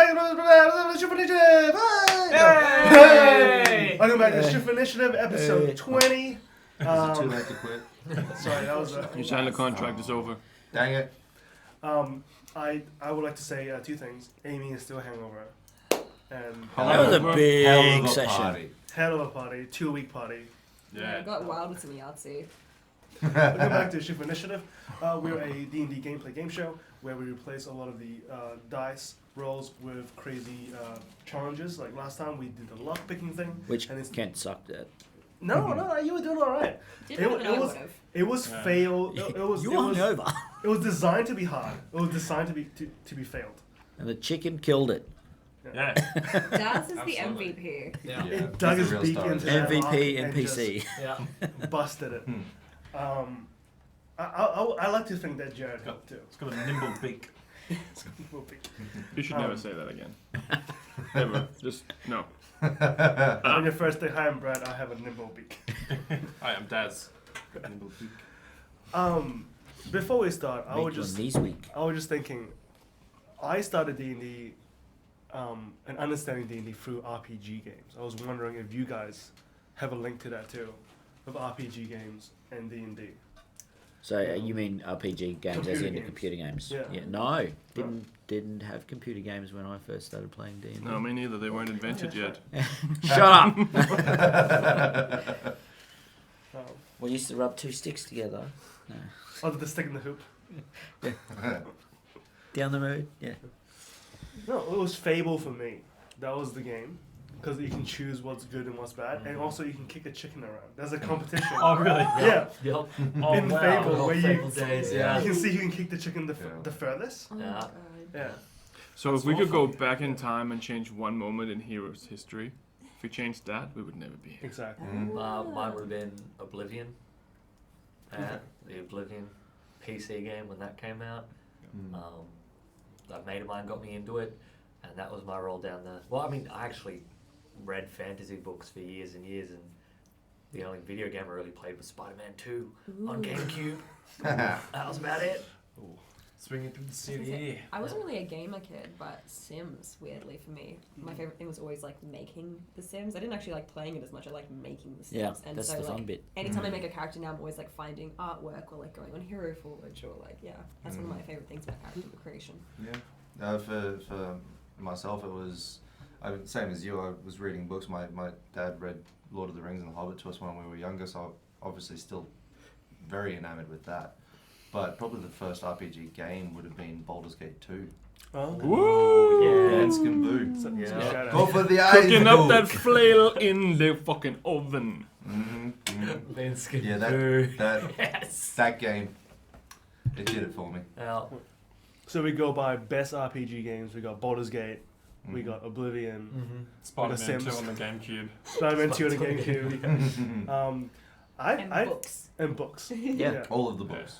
Hey! Welcome back to Shift Initiative, episode 20. Is it too late to quit? Sorry, that was You signed the contract, it's over. Dang it. I would like to say two things. Amy is still hangover. And That was a Hell big of a session. party. hell of a party, 2-week party. Yeah. I got wild with some Yahtzee. Welcome back to Shift Initiative. We're a D&D gameplay game show where we replace a lot of the dice rolls with crazy challenges. Like last time we did the luck picking thing. Which and it's Kent sucked at. No, you were doing all right. Did better than I would have. It was Yeah. fail. It was You it were was, hungover. it was designed to be hard. It was designed to be failed. And the chicken killed it. Yeah. Daz is the Absolutely. MVP. Yeah. Yeah, It dug he's his a real beak star. into that rock MVP and NPC. Yeah. just busted it. Hmm. I like to think that Jared helped too. It's got a nimble beak. Whoopee. You should never say that again. Ever. Just, no. On your first day, hi, I'm Brad. I have a nimble beak. Hi, I'm Daz. Nimble beak. Before we start, I Make was one just this week. thinking. I started D&D and understanding D&D through RPG games. I was wondering if you guys have a link to that too, of RPG games and D&D. So you mean RPG games as Computer in the games. computer games? Yeah. No, didn't have computer games when I first started playing D&D. No, me neither. They weren't invented yet. Shut up. Um, We used to rub two sticks together. No. other than sticking the hoop. Down the road. Yeah. No, it was Fable for me. That was the game. Because you can choose what's good and what's bad, and also you can kick a chicken around. There's a competition. Oh, really? Yeah. Yep. In Fable, where you- Fable days, yeah. You can see who can kick the chicken Yeah. the furthest. Oh my Yeah. god. Yeah. So if we could go back in time and change one moment in Heroes history, if we changed that, we would never be here. Exactly. Mine would have been Oblivion. The Oblivion PC game when that came out. A mate of mine got me into it, and that was my roll down the. Well, I mean, I actually read fantasy books for years and years, and the only video game I really played was Spider-Man 2 on GameCube. That was about it. Swinging through the city. I wasn't really a gamer kid, but Sims, weirdly for me, my favorite thing was always like making the Sims. I didn't actually like playing it as much. I like making the Sims. Yeah, and that's so the fun like bit. anytime I make a character now, I'm always like finding artwork or like going on Hero Forge or like that's one of my favorite things about character creation. Yeah. For myself, it was same as you. I was reading books. My dad read Lord of the Rings and The Hobbit to us when we were younger, so obviously still very enamored with that. But probably the first RPG game would have been Baldur's Gate 2. Oh. Woo! Yeah. Dance can boo. So, Yeah. shout out. Go for the eyes. Cooking up go. that flail in the fucking oven. Vince Yeah, that game, it did it for me. Now, So we go by best RPG games. We got Baldur's Gate. We got Oblivion. Spider-Man Sims. 2 on the GameCube. Spider-Man 2 on the GameCube. And books. And books. Yeah. All of the books.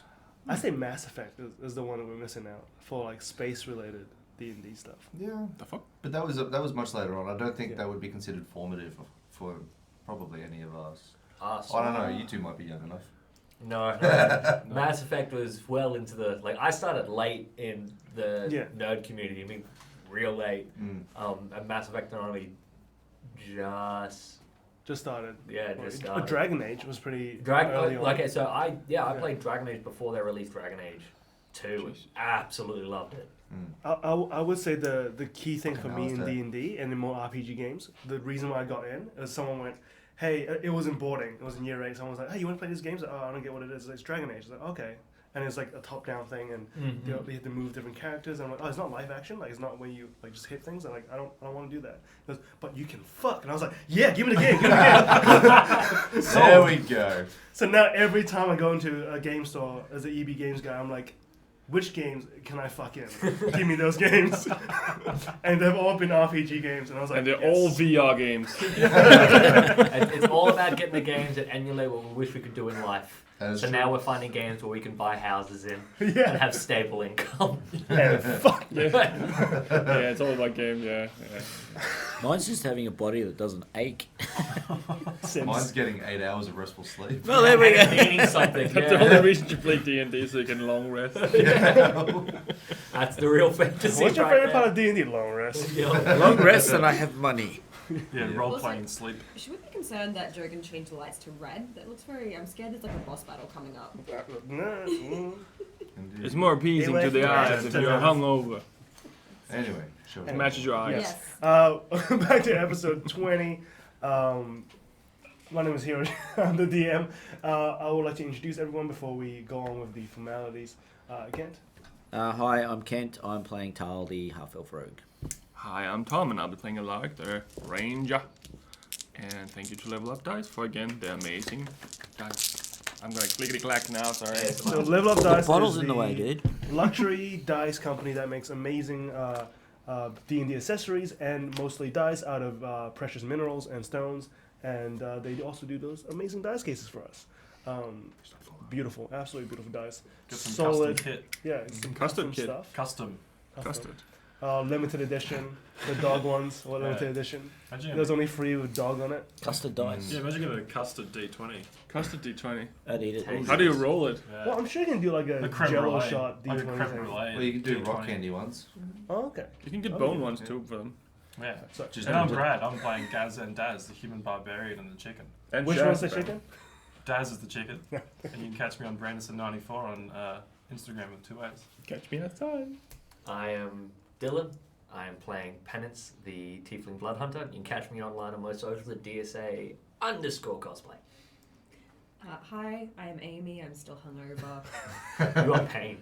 I say Mass Effect is the one that we're missing out for like space related D&D stuff. Yeah. The fuck? But that was much later on. I don't think that would be considered formative for probably any of us. us. I don't know. You two might be young enough. No. Mass Effect was well into the I started late in the nerd community. I mean, real late. And Mass Effect only Just started. just started. Dragon Age was pretty early on. I played Dragon Age before they released Dragon Age 2. Jeez. Absolutely loved it. I would say the key thing for me in Fucking D&D and in more RPG games, the reason why I got in is someone went, hey, it was in boarding, it was in year 8, someone was like, hey, you want to play this game? I was like, oh, I don't get what it is. It's Dragon Age. I was like, okay. And it's like a top-down thing, and they had to move different characters. And I'm like, oh, it's not live action. Like, it's not when you like just hit things. And like, I don't want to do that. He goes, but you can fuck. And I was like, yeah, give me the game, give me the game. There we go. So now every time I go into a game store as an EB Games guy, I'm like, which games can I fuck in? Give me those games. And they've all been RPG games, and I was like, And they're yes. all VR games. It's all about getting the games that emulate what we wish we could do in life. That is So true. now we're finding games where we can buy houses in and Yeah. have stable income. And fuck. Yeah. Yeah, it's all about game. Yeah. Mine's just having a body that doesn't ache. Sims. Mine's getting 8 hours of restful sleep. Well, there we And go. eating something. That's the only reason you play D&D, so you can long rest. That's the real fantasy. What's your right favorite there. part of D&D? Long rest. Yeah. Long rest and I have money. Yeah, Yeah. role Also- playing sleep. Should we be concerned that Joe can change the lights to red? That looks very. I'm scared there's like a boss battle coming up. Indeed. It's more appeasing to the eyes if you're hungover. Anyway, sure. It matches your eyes. Yes. Yes. Back to episode 20. My name is Hiro. I'm the DM. I would like to introduce everyone before we go on with the formalities. Kent? Hi, I'm Kent. I'm playing Tal, the half-elf rogue. Hi, I'm Tom, and I'll be playing Alaric, the Ranger. And thank you to Level Up Dice for, again, the amazing dice. I'm gonna clickety-clack now, sorry. Yeah, So Level Up Dice Bottle's is in the way, dude. luxury dice company that makes amazing D&D accessories and mostly dice out of precious minerals and stones. And they also do those amazing dice cases for us. Beautiful, absolutely beautiful dice. Get some Solid. custom kit. Yeah, some Custom custom kit. stuff. Custom. Custard. Limited edition. The dog ones were limited Yeah. edition. Imagine There's only 3 with dog on it. Custard dice. yeah, imagine getting a custard D20. Custard D20. I'd eat it. Tasty. How do you roll it? Yeah. Well, I'm sure you can do like a the creme jello brulee. shot D20 Like a creme thing. brulee. Well, you can do rock D20. candy ones. Oh, okay. You can get Oh, bone yeah. ones too for them. Yeah. So, Just And I'm do it. Brad. I'm playing Gaz and Daz, the human barbarian and the chicken. And which Shaz, one's the bro. chicken? Daz is the chicken. And you can catch me on Brandon94 on Instagram with 2 A's. Catch me outside. I am Dylan. I am playing Penance, the Tiefling Blood Hunter. You can catch me online on my socials at DSA_cosplay. Hi, I am Amy. I'm still hungover. You are pain.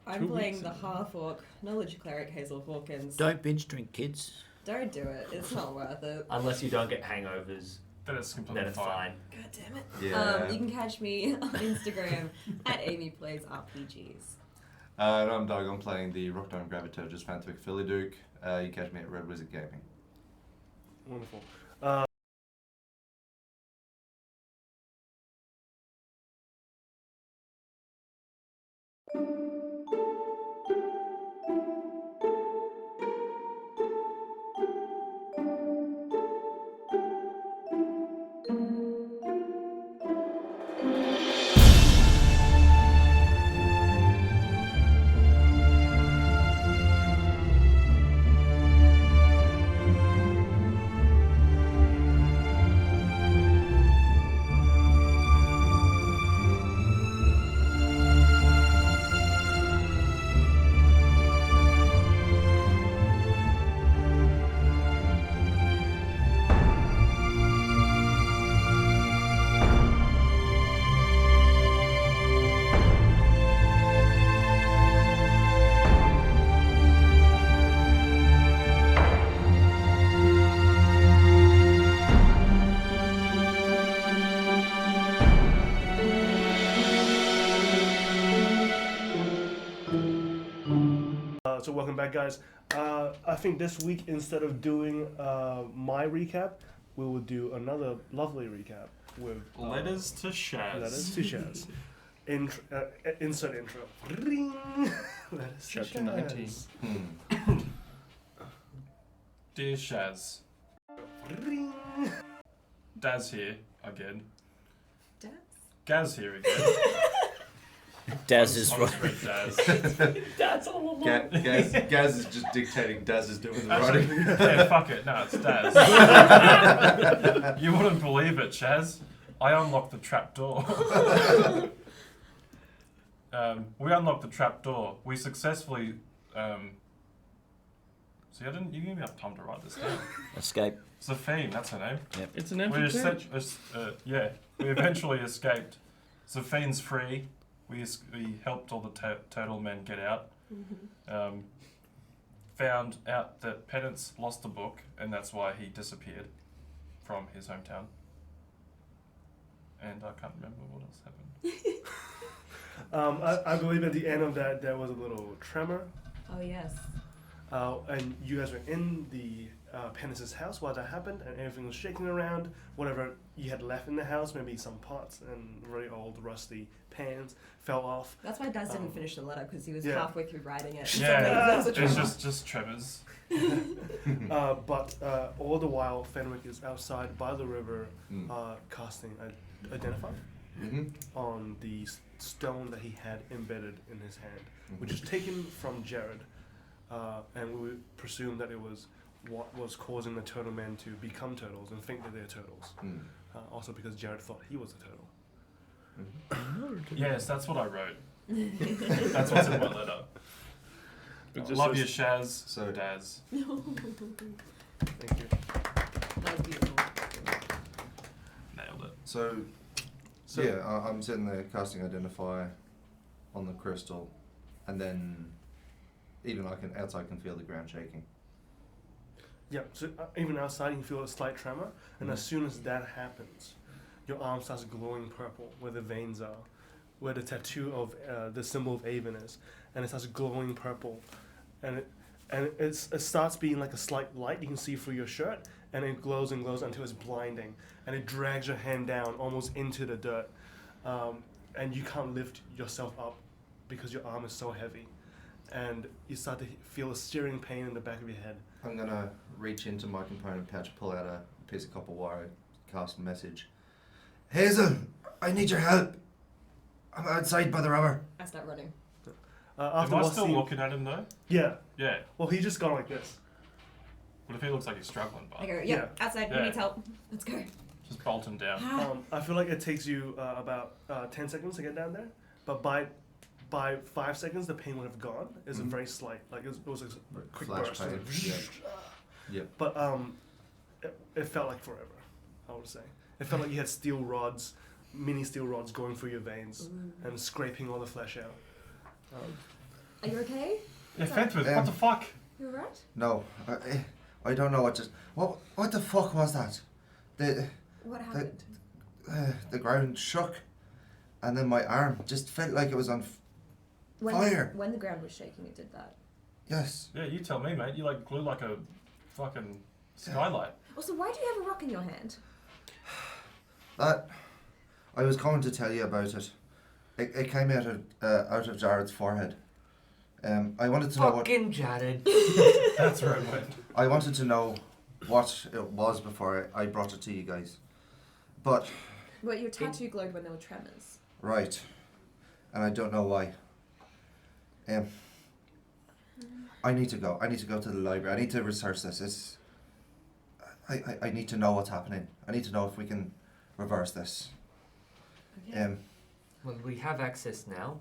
I'm 2 playing weeks the ago. half-orc knowledge cleric Hazel Hawkins. Don't binge drink, kids. Don't do it. It's not worth it. Unless you don't get hangovers, Then it's completely then it's fine. fine. God damn it. Yeah. You can catch me on Instagram at Amy Plays RPGs. And I'm Doug. I'm playing the Rock Dome Gravitor, just Fantastic Philly Duke. You catch me at Red Wizard Gaming. Wonderful. So welcome back, guys. I think this week, instead of doing my recap, we will do another lovely recap with Letters to Shaz. letters to Shaz. Insert intro. Ring. Letters to Chapter 19. Shaz. Dear Shaz, Ring. Daz here again. Dad? Gaz here again. Daz is On right. script, Daz. That's all along. Gaz is just dictating. Daz is doing the Actually, writing. yeah, fuck it. No, it's Daz. You wouldn't believe it, Shaz. I unlocked the trap door. We unlocked the trap door. We successfully. See, you didn't give me enough time to write this down. Escape. Zafine, that's her name. It's an We empty page. we eventually escaped. Zafine's free. We helped all the turtle men get out. Found out that Penance lost the book, and that's why he disappeared from his hometown. And I can't remember what else happened. I believe at the end of that there was a little tremor. Oh, yes. And you guys were in the Pennis's house while that happened, and everything was shaking around. Whatever you had left in the house, maybe some pots and very old rusty pans, fell off. That's why Daz didn't finish the letter, because he was Yeah. halfway through writing it. Yeah, That was a it's trauma. just Tremors. But all the while, Fenwick is outside by the river, casting Identify on the stone that he had embedded in his hand, which is taken from Jared, and we would presume that it was what was causing the turtle men to become turtles and think that they're turtles. Also because Jared thought he was a turtle. Yes, that's what I wrote. That's what's in my letter. Love you, Shaz. So- Daz. Thank you. That was beautiful. Nailed it. So yeah, I'm sitting there casting Identify on the crystal, and then even outside I can feel the ground shaking. Yeah, so even outside you can feel a slight tremor, and as soon as that happens, your arm starts glowing purple where the veins are, where the tattoo of the symbol of Avon is, and it starts glowing purple, and it starts being like a slight light you can see through your shirt, and it glows and glows until it's blinding, and it drags your hand down almost into the dirt, and you can't lift yourself up because your arm is so heavy, and you start to feel a searing pain in the back of your head. I'm gonna reach into my component pouch, pull out a piece of copper wire, cast a message. Hazel, I need your help. I'm outside by the river. I start running. After Am I what still scene- looking at him though? Yeah. Yeah. Well, he just gone like this. What if he looks like he's struggling, I but go, Yeah. outside, Yeah. he needs help. Let's go. just bolt him down. I feel like it takes you about 10 seconds to get down there, but by 5 seconds the pain would have gone. It's a very slight, like it was a quick Flash burst. pain, Like, yeah. But it felt like forever. I would say it felt like you had steel rods, mini steel rods going through your veins and scraping all the flesh out. Are you okay? Yeah, Fenthworth, what the fuck? You alright? No, I don't know what just what the fuck was that? What happened? The ground shook, and then my arm just felt like it was on fire. When the ground was shaking, it did that. Yes. Yeah, you tell me, mate. You like glue like a fucking skylight. Also, why do you have a rock in your hand? That I was coming to tell you about it. It came out of Jared's forehead. I wanted to know what Fucking Jared. That's where it went. I wanted to know what it was before I brought it to you guys. But Well, your tattoo glowed when there were tremors. right, and I don't know why. I need to go. I need to go to the library. I need to research this. I need to know what's happening. I need to know if we can reverse this. Okay. Well, we have access now.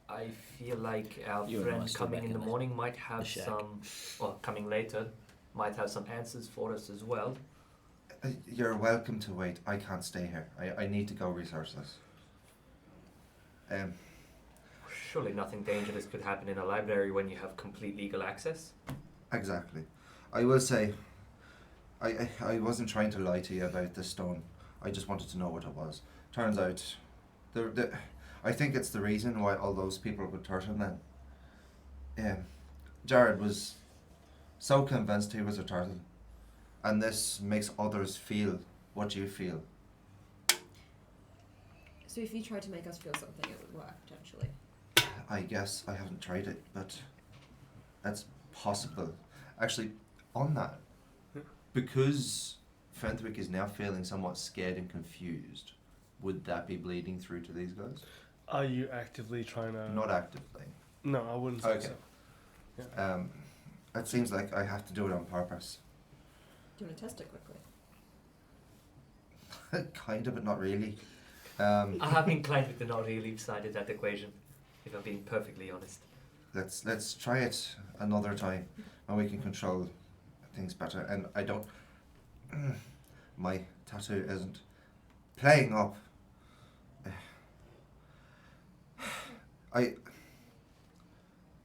I feel like our You and I friend are still coming back in the in morning might have shack. some, or coming later, might have some answers for us as well. You're welcome to wait. I can't stay here. I need to go research this. Surely nothing dangerous could happen in a library when you have complete legal access. Exactly. I will say, I wasn't trying to lie to you about this stone. I just wanted to know what it was. Turns out, I think it's the reason why all those people were turtle men. Jared was so convinced he was a turtle, and this makes others feel what you feel. So if you tried to make us feel something, it would work, potentially. I guess I haven't tried it, but that's possible. Actually, on that, because Fenthwick is now feeling somewhat scared and confused, would that be bleeding through to these guys? Are you actively trying to? Not actively. No, I wouldn't say Okay. so. Yeah. It seems like I have to do it on purpose. Do you want to test it quickly? Kind of, but not really. I'm inclined with the not really side of that equation, if I'm being perfectly honest. Let's try it another time when we can control things better. And I don't. My tattoo isn't playing up.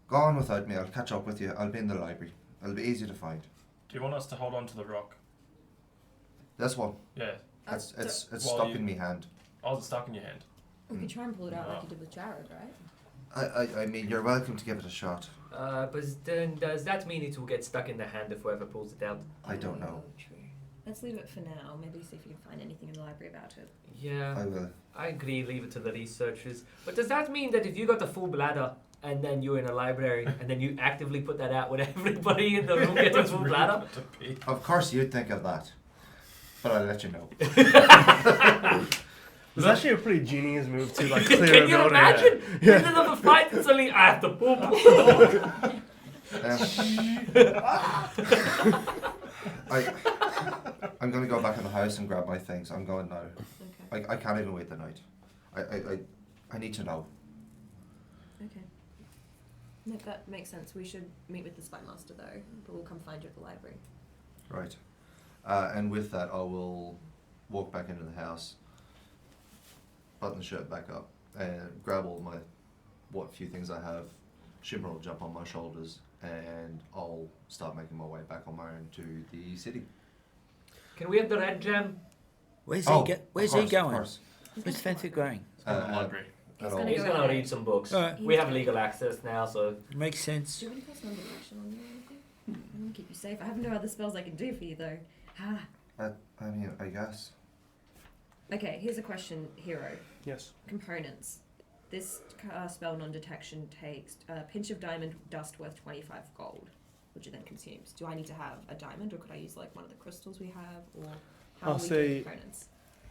Go on without me. I'll catch up with you. I'll be in the library. It'll be easy to find. Do you want us to hold on to the rock? This one. Yeah. It's Well, stuck you- in me hand. Oh, it's stuck in your hand. We could try and pull it out like you did with Jared, right? I mean, you're welcome to give it a shot. But then does that mean it will get stuck in the hand of whoever pulls it out? I don't know. True. Let's leave it for now. Maybe see if you can find anything in the library about it. Yeah, I will. I agree, leave it to the researchers. But does that mean that if you got a full bladder and then you're in a library and then you actively put that out, would everybody in the room get a full bladder? Of course you'd think of that. But I'll let you know. It's actually a pretty genius move to like clear Can a you building. imagine? In the Yeah. middle of a fight and suddenly I have to poop. I'm going to go back in the house and grab my things. I'm going now. Okay. I can't even wait the night. I need to know. Okay. No, that makes sense. We should meet with the spy master though, but we'll come find you at the library. Right. And with that, I will walk back into the house, button the shirt back up, and grab all my few things I have. Shimmer will jump on my shoulders, and I'll start making my way back on my own to the city. Can we have the red gem? Where's Oh, he? Where's of he Of going? course. Where's Fenfic going? From the library. He's At all. gonna He's go gonna ahead. read some books. Alright. We have legal access now, so Makes sense. Do you have any personal protection on you or anything? I'm gonna keep you safe. I have no other spells I can do for you though. Ah. I mean, I guess. Okay, here's a question, Hero. Yes. Components. This spell non-detection takes a pinch of diamond dust worth 25 gold, which it then consumes. Do I need to have a diamond, or could I use like one of the crystals we have, or how I'll do we say- do components?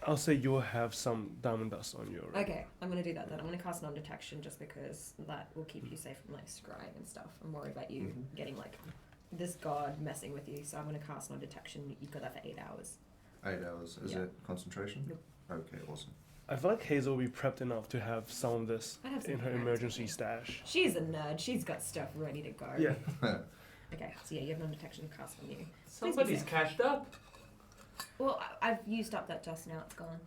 I'll say you'll have some diamond dust on you. already. Okay, I'm gonna do that then. I'm gonna cast non-detection just because that will keep you safe from like scrying and stuff. I'm worried about you Mhm. getting like this guard messing with you, so I'm gonna cast non-detection. You've got that for 8 hours. 8 hours. Is Yeah. it concentration? Nope. Okay, awesome. I feel like Hazel will be prepped enough to have some of this I have some in her plans, emergency okay. stash. She's a nerd. She's got stuff ready to go. Yeah. Okay, so yeah, you have non-detection cast on you. somebody's cashed up. Well, I've used up that dust now. It's gone.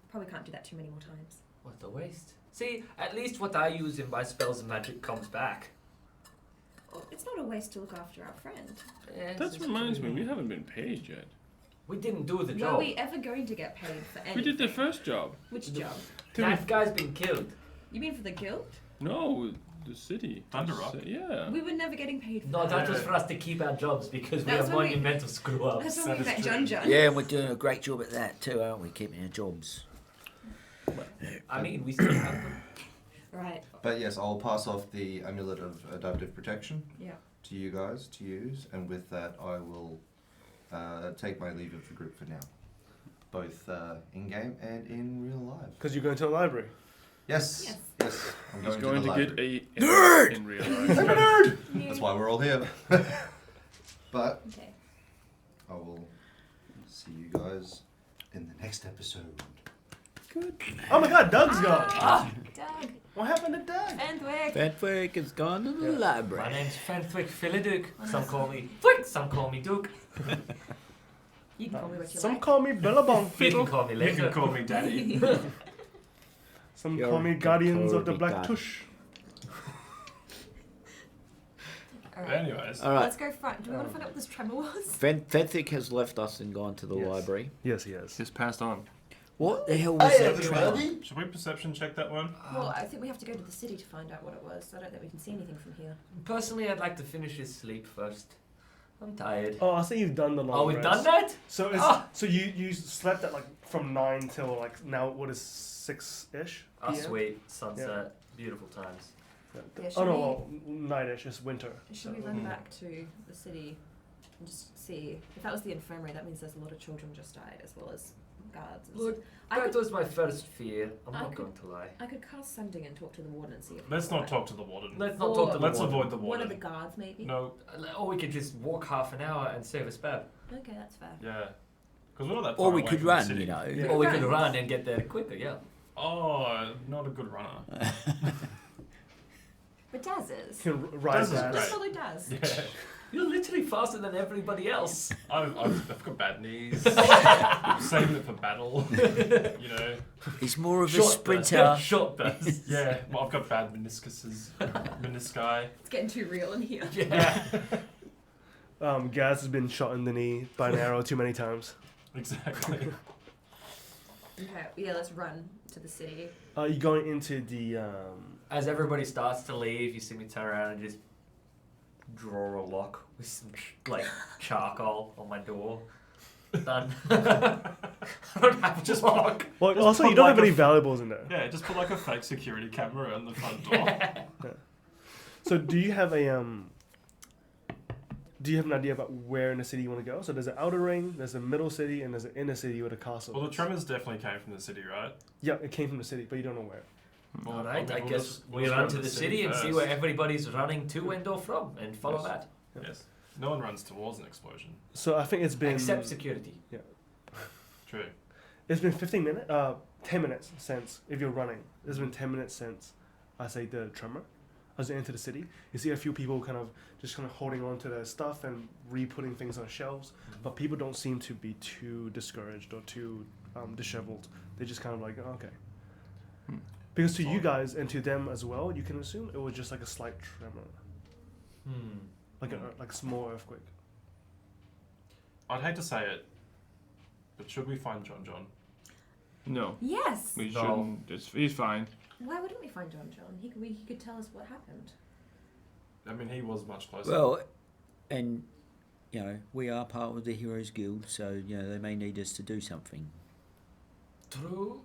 Probably can't do that too many more times. What a waste. See, at least what I use in my spells and magic comes back. Well, it's not a waste to look after our friend. Yes, That it's reminds me, true. we haven't been paid yet. We didn't do the Were job. we ever going to get paid for anything? We did the first job. Which job? That guy's been killed. You mean for the guild? No, the city. Thunder Rock? Yeah. We were never getting paid for No, that. that was for us to keep our jobs because we That's have when we- monumental screw ups. That's when That we is met true. John John. Yeah, and we're doing a great job at that too, aren't we? Keeping our jobs. I mean, we still have them. Right. But yes, I'll pass off the amulet of adaptive protection Yeah. to you guys to use, and with that, I will take my leave of the group for now, both in game and in real life. Because you're going to the library. Yes, Yes. yes, I'm He's going, going to to the get library. a in real life. That's why we're all here. But Okay. I will see you guys in the next episode. Oh my God, Doug's gone. Ah, Doug. What happened to Doug? Fenwick. Fenfic has gone to the My library. name's Fenwick Philaduke. Some call me Flick, some call me Duke. You can call me what you Some like. call me Billabong You can Fiddle. call me You later. can call me daddy. Some You're call me the Guardians of the Corby Black God. Tush. All right. Anyways. All right. Let's go front. Do we want to find out what this tremor was? Fenfic has left us and gone to the Yes. library. Yes, he is. He's passed on. What the hell was that trailer? everybody. Should we perception check that one? Well, I think we have to go to the city to find out what it was. I don't think we can see anything from here. Personally, I'd like to finish his sleep first. I'm tired. Oh, I think you've done the long Oh, we've rest. done that? So it's Ah. so you slept at like from 9 till like now what is 6-ish? Oh, PM? sweet. Sunset. Beautiful times. Yeah, Oh should no, we- well, night-ish. It's winter. Should we run back to the city and just see if that was the infirmary? That means there's a lot of children just died, as well as guards. And Look, stuff. I that could, was my first fear. I'm I not could- going to lie. I could cast sending and talk to the warden and see if. Let's he's not alright. talk to the warden. Let's not Or- talk to the Let's warden. avoid the One of the warden. guards, maybe. No, Or we could just walk half an hour and save a spell. Okay, that's fair. yeah. Because we're not that far Or we away could from the run, city. you know. Yeah. Or we could Run. run and get there quicker, yeah. Oh, not a good runner. But Daz is. You can ride This is that. great. That's probably Daz. Yeah. You're literally faster than everybody else. I've got bad knees. Saving it for battle. You know. He's more of a Short sprinter. burst. Short burst. Yeah, well, I've got bad meniscuses. Menisci. It's getting too real in here. Yeah. Gaz has been shot in the knee by an arrow too many times. Exactly. Okay, yeah, let's run to the city. You're going into the As everybody starts to leave, you see me turn around and just draw a lock with some like charcoal on my door. Done. I don't have to lock. Well, Just also put you don't like have a any valuables in there. Yeah, just put like a fake security camera on the front door. So do you have an idea about where in the city you want to go? So there's an outer ring, there's a middle city, and there's an inner city with a castle. Well, the Tremors definitely came from the city, right? Yeah, it came from the city, but you don't know where. All right, Okay, I we'll guess just we go run to to the city and see first. where everybody's running to and or from, and follow Yes. that. Yes. No one runs towards an explosion. So I think it's been Except security. True. it's been 10 minutes since, if you're running, it's been 10 minutes since I say the tremor. As you enter the city, you see a few people kind of holding on to their stuff and re-putting things on shelves, but people don't seem to be too discouraged or too disheveled. They're just kind of like, oh, okay. Hmm. Because to you guys and to them as well, you can assume it was just like a slight tremor, like a small earthquake. I'd hate to say it, but should we find John? No, Yes. we No. shouldn't. He's fine. Why wouldn't we find John? He could tell us what happened. I mean, he was much closer. Well, and you know, we are part of the Heroes Guild, so you know they may need us to do something. True.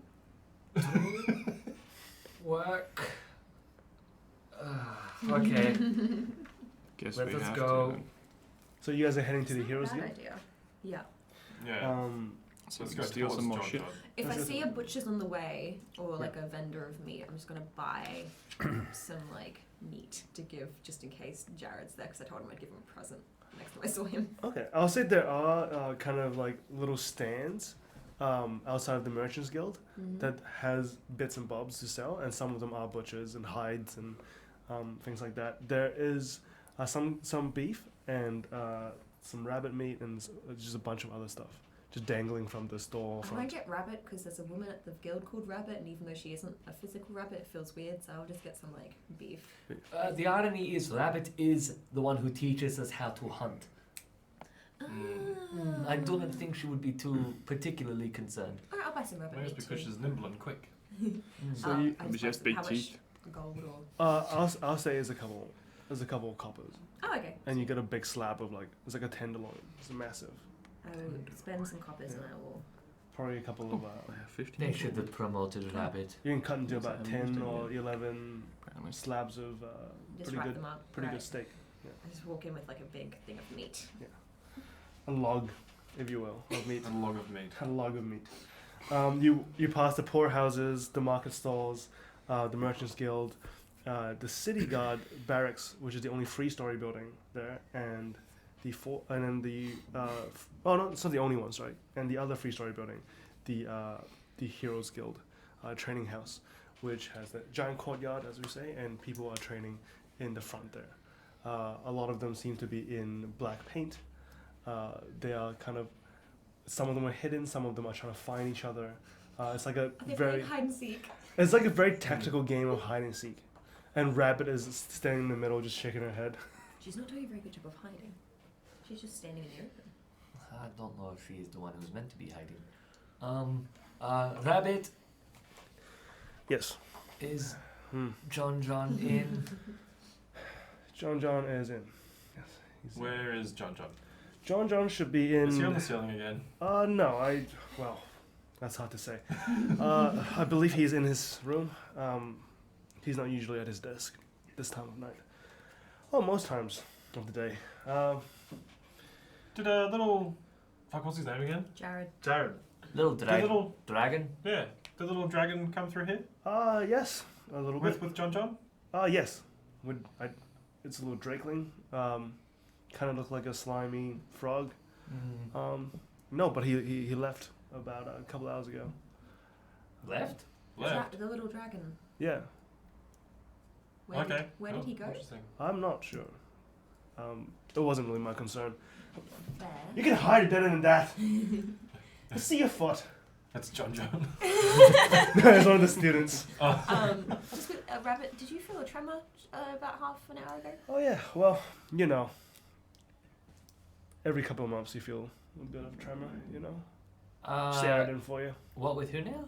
Work. Okay. Guess Let we us have go. to. Then. So you guys are heading to the It's not Heroes a bad Guild. idea. Yeah. yeah. So Let's we go steal towards some more John. shit. If I That's see it. a butcher's on the way or like a vendor of meat, I'm just gonna buy some like meat to give just in case Jared's there because I told him I'd give him a present next time I saw him. Okay, I'll say there are kind of like little stands outside of the Merchants Guild that has bits and bobs to sell, and some of them are butchers and hides and things like that. There is some beef and some rabbit meat and just a bunch of other stuff just dangling from the store I front. might get rabbit because there's a woman at the guild called Rabbit, and even though she isn't a physical rabbit, it feels weird. So I'll just get some like beef. The irony is, Rabbit is the one who teaches us how to hunt. I do not think she would be too particularly concerned. Alright, I'll buy some rabbit Maybe it's meat because too. she's nimble and quick. So you- I It's buy just some- big how much teeth. gold or I'll say there's a couple of coppers, oh okay. and you get a big slab of like it's like a tenderloin. It's massive. I will spend some coppers and I will. Probably a couple of. I have 15. They should have promoted Rabbit. You can cut into What's about that? 10 or 11 Apparently. slabs of Just pretty wrap good, them up. pretty right. good steak. I just walk in with like a big thing of meat. A log, if you will, of meat. A log of meat. A log of meat. You pass the poorhouses, the market stalls, the Merchants Guild, the City Guard barracks, which is the only three-story building there, and oh no, it's not the only ones, right? And the other three-story building, the Heroes Guild training house, which has a giant courtyard, as we say, and people are training in the front there. A lot of them seem to be in black paint. They are kind of, some of them are hidden, some of them are trying to find each other. It's like a Are they very, playing hide and seek? it's like a very tactical game of hide and seek. And Rabbit is standing in the middle, just shaking her head. She's not doing a very good job of hiding. She's just standing in the open. I don't know if she is the one who's meant to be hiding. Rabbit, Yes. is Hmm. John in? John is in. Yes. He's in. Where is John? John should be in. Is he on the ceiling again? No, well, that's hard to say. I believe he's in his room. He's not usually at his desk this time of night. Oh, most times of the day. Did a little... Fuck, what's his name again? Jared. Jared. Little Did a dragon. little... Dragon? Yeah. Did the little dragon come through here? Yes, a little bit. With John? Yes. It's a little drakeling. Kind of looked like a slimy frog. No, but he left about a couple hours ago. Left? Left. The little dragon. Yeah, Where Okay. Where did he go? Interesting. I'm not sure. It wasn't really my concern. Fair. You can hide it better than that. I see your foot. That's John. It's one of the students. Just with, Rabbit, did you feel a tremor about half an hour ago? Oh yeah, well, you know. Every couple of months you feel a bit of tremor, you know. Say I didn't for you. What with who now?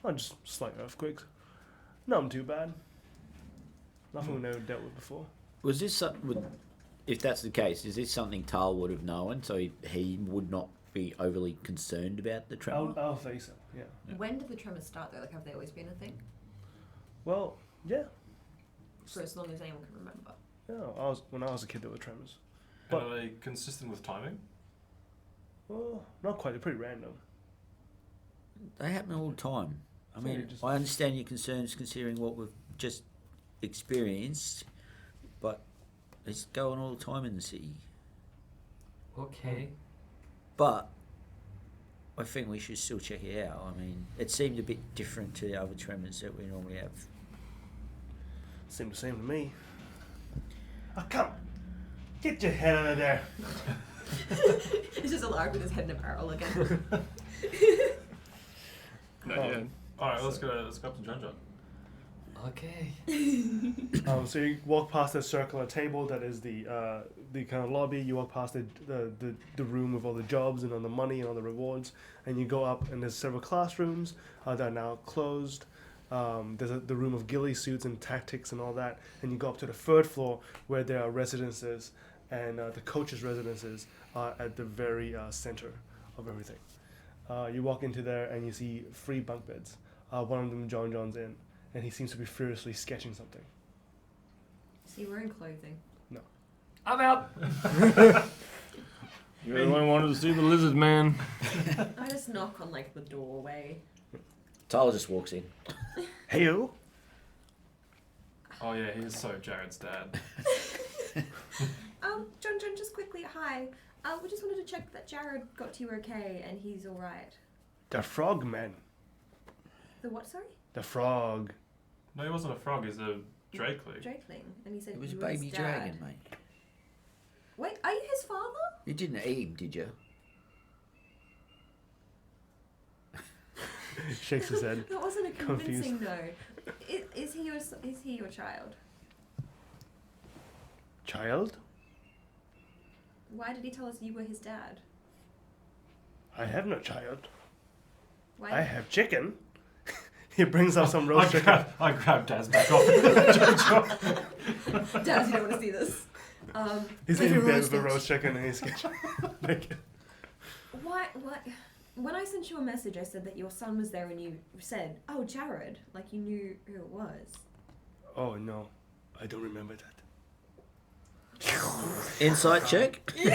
Oh, just slight earthquakes. Nothing too bad. Nothing we never dealt with before. Was this if that's the case? Is this something Tal would have known, so he would not be overly concerned about the tremor? I'll say so. Yeah. When did the tremors start though? Like, have they always been a thing? Well, yeah. For as long as anyone can remember. Yeah. When I was a kid, there were tremors. And But- are they consistent with timing? Well, not quite. They're pretty random. They happen all the time. I So you mean, just- I understand your concerns considering what we've just experienced, but it's going all the time in the city. Okay. But I think we should still check it out. I mean, it seemed a bit different to the other tremors that we normally have. Seemed the same to me. Oh, come! Get your head out of there! It's just a lark with his head in a barrel again. Not Oh. yet. Alright, let's go up to John John. Okay. So you walk past the circular table that is the kind of lobby. You walk past the room with all the jobs and all the money and all the rewards, and you go up and there's several classrooms that are now closed. There's the room of ghillie suits and tactics and all that, and you go up to the third floor where there are residences, and the coaches' residences are at the very center of everything. You walk into there and you see 3 bunk beds. One of them John's in, and he seems to be furiously sketching something. Is he wearing clothing? I'm out. You really wanted to see the lizard man. I just knock on like the doorway. Tyler just walks in. Hey you! Oh yeah, he's so Jared's dad. John, just quickly, hi. We just wanted to check that Jared got to you okay and he's alright. The frog man. The what, sorry? The frog. No, he wasn't a frog, he's a drakeling. Drakeling. And he said It was a you were his baby dad. dragon, mate. Wait, are you his father? You didn't eat him, did you? Shakes his head. That wasn't a Confused. convincing no. Is he your child? Child? Why did he tell us you were his dad? I have no child. Why? I have chicken. He brings out some roast chicken. I grabbed Daz back off. Dad, you don't want to see this. He's Maybe in bed roast with a it. roast chicken and he's sketching. Naked. Why? When I sent you a message, I said that your son was there, and you said, "Oh, Jared," like you knew who it was. Oh no, I don't remember that. Insight check. He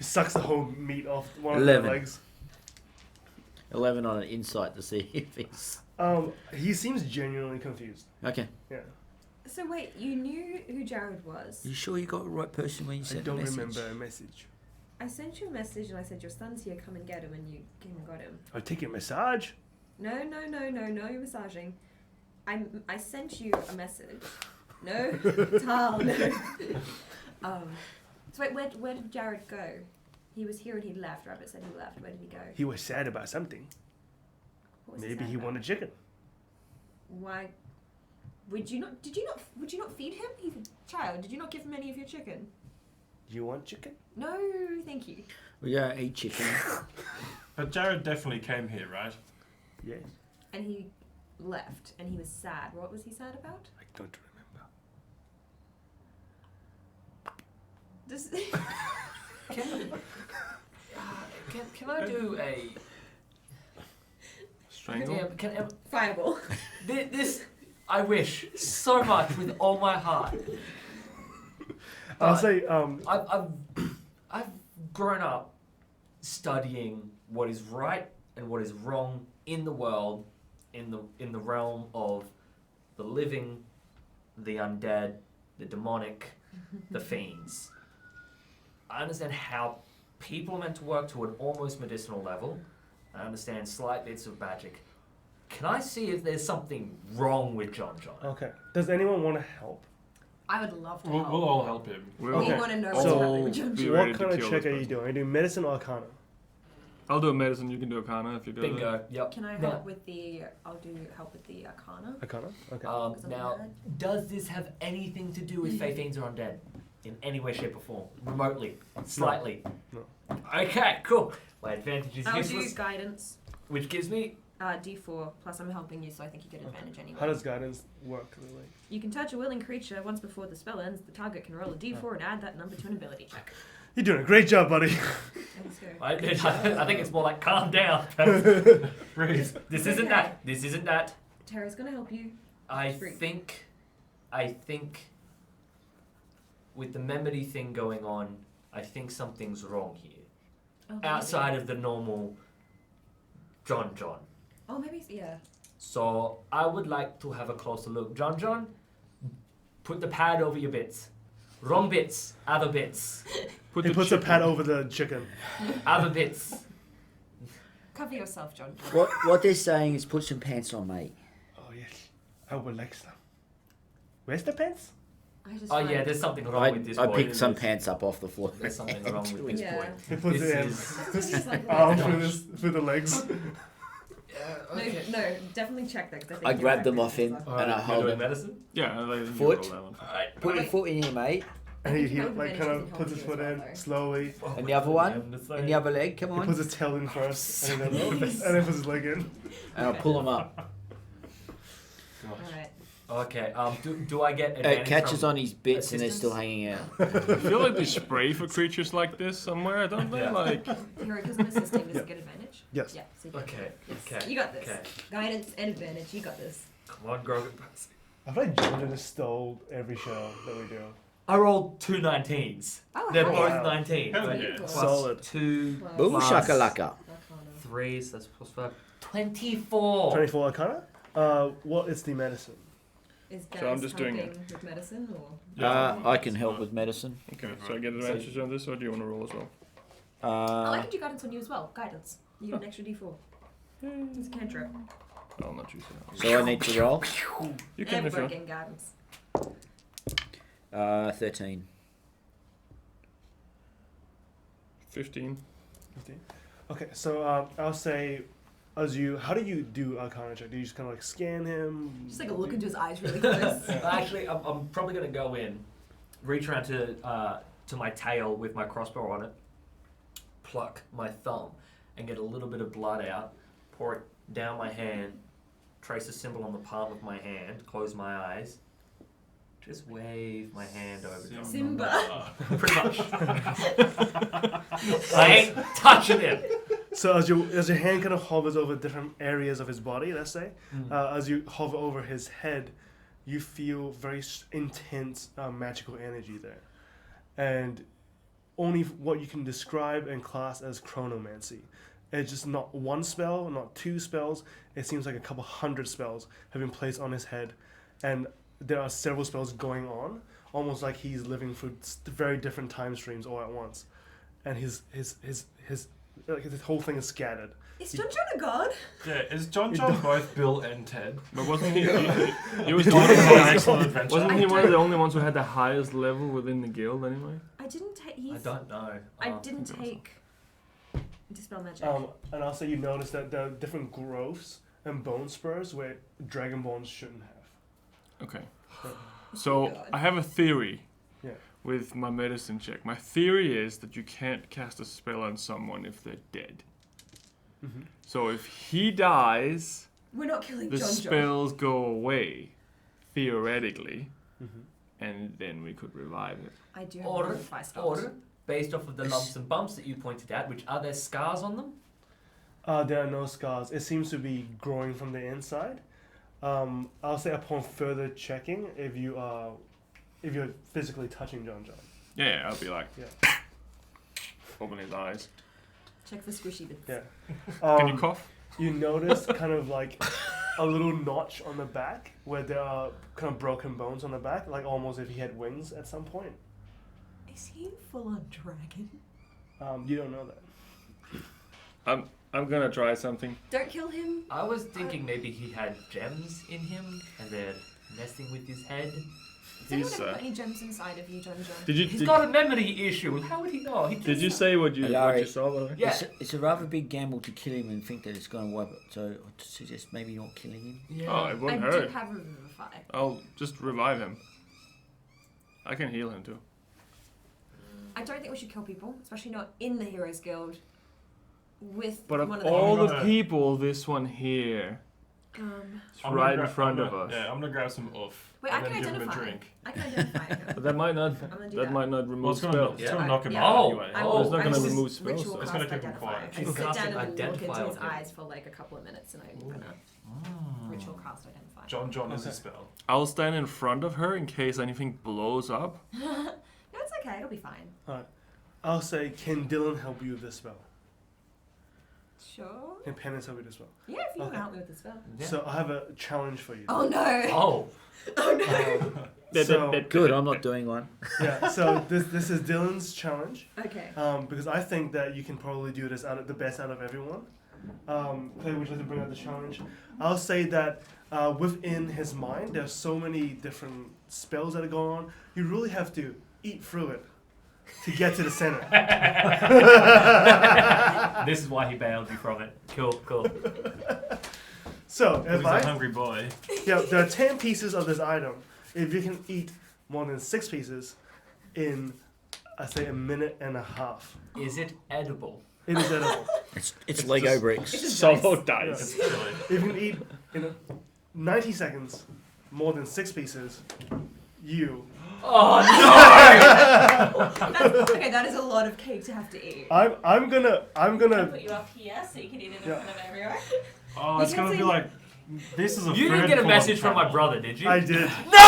sucks the whole meat off one of 11. the legs. 11 on an insight to see if he's... He seems genuinely confused. Okay. Yeah. So wait, you knew who Jared was? You sure you got the right person when you I sent don't the message? remember a message. I sent you a message and I said your son's here, come and get him, and you came and got him. I'll take your massage. No, you're massaging. I sent you a message. No, Tal, no. So wait, where did Jared go? He was here and he left. Rabbit said he left. Where did he go? He was sad about something. What was Maybe sad he about? wanted chicken. Why? Would you not feed him? He's a child. Did you not give him any of your chicken? You want chicken? No, thank you. We don't eat chicken. But Jared definitely came here, right? Yes. And he left, and he was sad. What was he sad about? I don't remember. Does Can I do a... Strangle. Yeah, can, Fireball. this I wish so much with all my heart. I'll But say, I've grown up studying what is right and what is wrong in the world, in the realm of the living, the undead, the demonic, the fiends. I understand how people are meant to work to an almost medicinal level. I understand slight bits of magic. Can I see if there's something wrong with John John? okay. Does anyone want to help? I would love to We'll help. all help him. We'll Okay. We want to know So- what's happening with John Be John. ready What to kind of kill check this are you person. doing? Are you doing medicine or arcana? I'll do a medicine. You can do a kana if you go. Bingo. Yep. Can I Now- help with the? I'll do help with the arcana. Arcana? Okay. Because I'm Now, mad. does this have anything to do with Fey Fiends or Undead? In any way, shape, or form? Remotely? Slightly? No. Okay, cool. My advantage is I'll useless, do guidance. which gives me D4 plus I'm helping you, so I think you get advantage anyway. How does guidance work? Really? You can touch a willing creature once before the spell ends. The target can roll a D4 and add that number to an ability check. You're doing a great job, buddy. Let's go. I think it's more like calm down. Breathe. This isn't that. This isn't that. Tara's gonna help you. I Breathe. think with the memory thing going on, I think something's wrong here. Oh, Outside of the normal John. Oh, maybe yeah. So I would like to have a closer look. John, put the pad over your bits. Wrong bits, other bits. He puts a pad over the chicken. Other bits. Cover yourself, John. What they're saying is put some pants on, mate. Oh yes, I would like some. Where's the pants? I just Oh find- yeah, there's something wrong with this I boy. picked some pants up off the floor. There's something wrong with this Yeah. boy. He puts This it in. is. He's like, Arm no, through the legs. no, definitely check that. 'Cause think I you're grabbed them right. off him Stuff. and I You're hold doing him. medicine? Yeah, like, you Foot. roll that one. Alright. Put your foot in here, mate. And he, I think you have like advantage kind of because puts he his helped foot you as in well, though. slowly. And the other one? And the other leg, come He on. puts his tail in first, and then puts his leg in. And I'll pull him up. Alright. Okay. Do I get advantage It catches from on his bits and they're assistance? still hanging out. I feel like they spray for creatures like this somewhere, don't they? Yeah. Like, Hero doesn't assisting. Does it get advantage? Yes. Yeah. So you get Okay. Yes. Okay. You got this. Okay. Guidance and advantage. You got this. Come on, Grogan. I feel like Jordan has stole every show that we do. I rolled 2 19s. Oh, They're hell both yeah. 19. Hell But yeah. plus Solid. 2 Plus Boom Plus- shakalaka. Arcana. 3, so that's plus 5. 24. 24 Arcana. What is the medicine? Is So I'm Gaz just doing helping with medicine or? I can help with medicine. okay, so I get advantage on this, or do you want to roll as well? Oh, I can do guidance on you as well. Guidance. You get an extra D4. It's a cantrip. I'll not choose that. So I need to roll. You can if you want. Everyone guidance. 13. 15. 15. Okay, so I'll say, how do you do Arcana check? Do you just kind of like scan him? Just like a look into his eyes really close. Actually, I'm probably going to go in, reach around to my tail with my crossbow on it, pluck my thumb, and get a little bit of blood out, pour it down my hand, trace a symbol on the palm of my hand, close my eyes, just wave my hand over to him. Simba. Pretty much. I ain't touching him. So as your hand kind of hovers over different areas of his body, let's say, as you hover over his head, you feel very intense magical energy there, and only what you can describe and class as chronomancy. It's just not one spell, not two spells. It seems like a couple hundred spells have been placed on his head, and there are several spells going on, almost like he's living through very different time streams all at once, and his whole thing is scattered. Is John John a god? Yeah, is John both Bill and Ted? But wasn't he? He was It's one of an the excellent adventure. Wasn't he I one of the don't- only ones who had the highest level within the guild anyway? I didn't take. I don't know. I didn't take dispel magic. And also you notice that there are different growths and bone spurs where dragonborns shouldn't have. Okay. Oh So God. I have a theory Yeah. with my medicine check. My theory is that you can't cast a spell on someone if they're dead. Mm-hmm. So if he dies, We're not killing the John John. spells go away, theoretically, Mm-hmm. and then we could revive it. I do have Or, one of 5 spells. or, based off of the lumps and bumps that you pointed out, which are there scars on them? There are no scars. It seems to be growing from the inside. I'll say upon further checking, if you're physically touching John John. Yeah, I'll be like, Yeah. open his eyes. Check for squishy bits. Yeah. Can you cough? You notice kind of like a little notch on the back where there are kind of broken bones on the back, like almost if he had wings at some point. Is he full on dragon? You don't know that. I'm gonna try something. Don't kill him. I was thinking maybe he had gems in him and they're messing with his head. Has anyone He's, ever put any gems inside of you, John John? He's got a memory issue. How would he know? He Did you say what you Larry. saw? By the way? Yeah. It's a rather big gamble to kill him and think that it's going to wipe it. So I'd suggest maybe not killing him. Yeah. Oh, it I won't do hurt. have Revivify. I'll just revive him. I can heal him too. I don't think we should kill people, especially not in the Heroes Guild. with But of one of the all the gonna- people, this one here, it's I'm right gonna in front I'm of gonna- us. Yeah, I'm gonna grab some oof. Wait, and I can then give him a identify. drink. I can identify him. But that might not. I'm gonna do That that. might not Well, remove it's gonna, spells. it's gonna Yeah. knock him Yeah. out Oh, anyway. oh, It's not I gonna just remove spells. ritual though. It's gonna cast keep him identify. quiet. I Ritual sit cast down and look identify into his on him. eyes for like a couple of minutes, and I'm gonna ritual cast identify. John is a Okay. spell. I'll stand in front of her in case anything blows up. No, it's okay. It'll be fine. Alright. I'll say, can Dylan help you with this spell? Sure. Can Penance help you with this spell? Yeah, if you want Okay. to help me with the spell. Yeah. So I have a challenge for you. Oh no! Oh, So, Good, I'm not doing one. yeah, so this is Dylan's challenge. Okay. Because I think that you can probably do this out of the best out of everyone. Clay, would you like to bring out the challenge? I'll say that within his mind, there's so many different spells that are going on. You really have to eat through it to get to the center. this is why he bailed you from it. Cool. So He's if a I, hungry boy. yeah, there are 10 pieces of this item. If you can eat more than 6 pieces in, I say, a minute and a half, Is it edible? it is edible. It's Lego just- bricks. It's just Solo dice. dice. It's chilly. If you can eat in 90 seconds more than 6 pieces, you. Oh That's, okay, that is a lot of cake to have to eat. I'm gonna I'll put you up here so you can eat it in Yeah. front of everyone. Oh, You it's can gonna be say- like, this is a no! You didn't third get a form message from my channel. brother, did you? I did. No!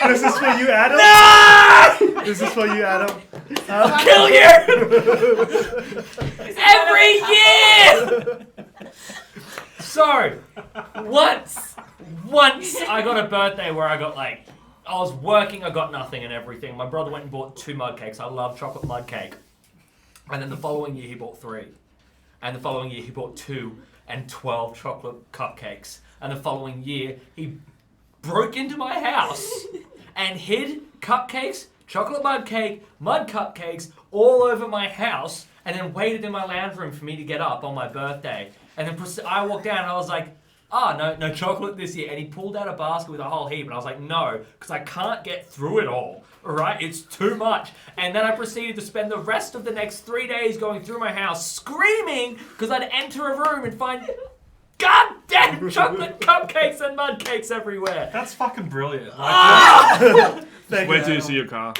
This is for you, Adam. This is for you, Adam. I'll kill you! Every year! So, once I got a birthday where I got like, I was working, I got nothing and everything. My brother went and bought 2 mud cakes. I love chocolate mud cake. And then the following year he bought 3. And the following year he bought 2 and 12 chocolate cupcakes. And the following year he broke into my house and hid cupcakes, chocolate mud cupcakes all over my house, and then waited in my lounge room for me to get up on my birthday. And then I walked down and I was like, no chocolate this year. And he pulled out a basket with a whole heap, and I was like, no, because I can't get through it all. All right, it's too much. And then I proceeded to spend the rest of the next 3 days going through my house screaming because I'd enter a room and find goddamn chocolate cupcakes and mud cakes everywhere. That's fucking brilliant. Like, Thank Wait you, till you Adam. see your car.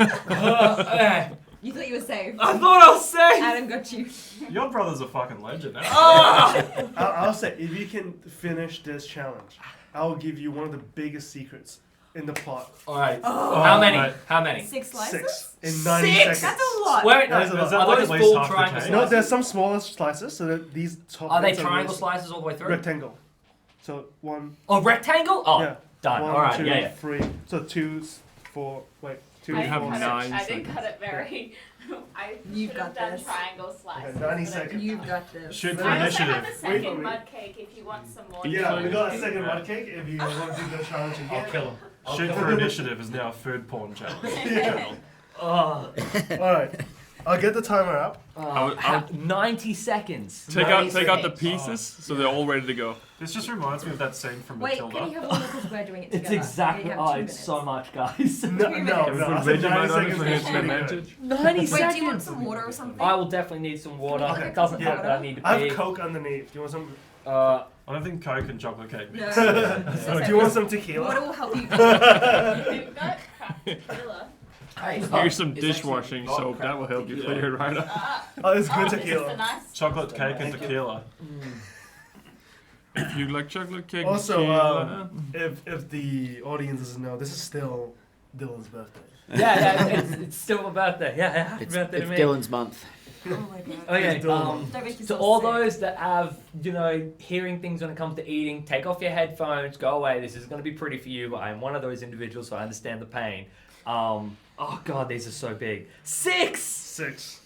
yeah. You thought you were safe. I thought I was safe. Adam got you. Your brother's a fucking legend. I'll say, if you can finish this challenge, I'll give you one of the biggest secrets in the plot. All right. Oh. How many? Right. How many? 6 slices? 6 in 90 6? seconds. That's a lot. Wait, That is a lot. Is that are like those at least full half the triangle cake? No, slices? there's some smaller slices, so that these top Are they bits triangle really slices all the way through? rectangle. So 1, Oh, rectangle? Oh, yeah, done. 1, All right, 2, yeah. 3. So 2, 4, wait, 2, I You have 4, didn't 6. cut it- 9 I didn't cut it very. I You've should got have done this. triangle slices. Okay, 90 but I seconds. didn't. You've got this. Shoot for I also initiative. have a Wait for second me. mud cake if you want some more. Yeah, we got a second Yeah. mud cake if you want to do the challenge again. I'll kill him. Shoot for initiative is now a food porn channel. Yeah. Oh, Alright, I'll get the timer up. I'll 90 seconds. take out the 90 pieces so they're all ready to go. This just reminds me of that scene from Wait, Matilda. can you have one because we're doing it It's together? exactly. You have Oh, 2 it's minutes. so much, guys. No, minutes. no, Can we no. put I said Vegemite 90 on it seconds for is his pretty good. advantage? 90 Wait, seconds. do you want some water or something? I will definitely need some water. Okay. It doesn't Yeah. help that I need to I pee. have Coke underneath. Do you want some? Uh, I don't think Coke and chocolate cake. No. Do you want some Water tequila? will help you. We've got cracked tequila. Here's some It's dishwashing actually soap. That will help you clear it right up. Oh, it's good This is the tequila. nice. Chocolate cake and tequila. If you like chocolate cake, Also, tequila, if the audience doesn't know, this is still Dylan's birthday. yeah, it's still my birthday. Yeah, happy It's, birthday it's to me. Dylan's month. Oh my god. Okay, It's Dylan. Don't make to yourself all sick. those that have, hearing things when it comes to eating, take off your headphones, go away. This is going to be pretty for you, but I'm one of those individuals, so I understand the pain. Oh god, these are so big. 6 6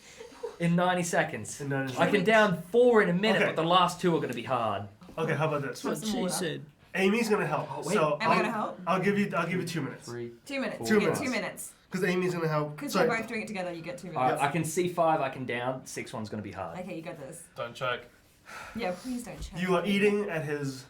in 90 seconds. in 90 I seconds. can down 4 in a minute, Okay. but the last 2 are going to be hard. Okay, how about this? Want some water? Amy's gonna help. Oh, wait. So Am I gonna help? I'll give you 2 minutes. 2 minutes. 2 You get minutes. 2 minutes. Because Amy's gonna help. Because Sorry. we're both doing it together, you get 2 minutes. Alright, I can see 5, I can down. 6 one's going to be hard. Okay, you got this. Don't choke. Yeah, please don't check. You are eating at his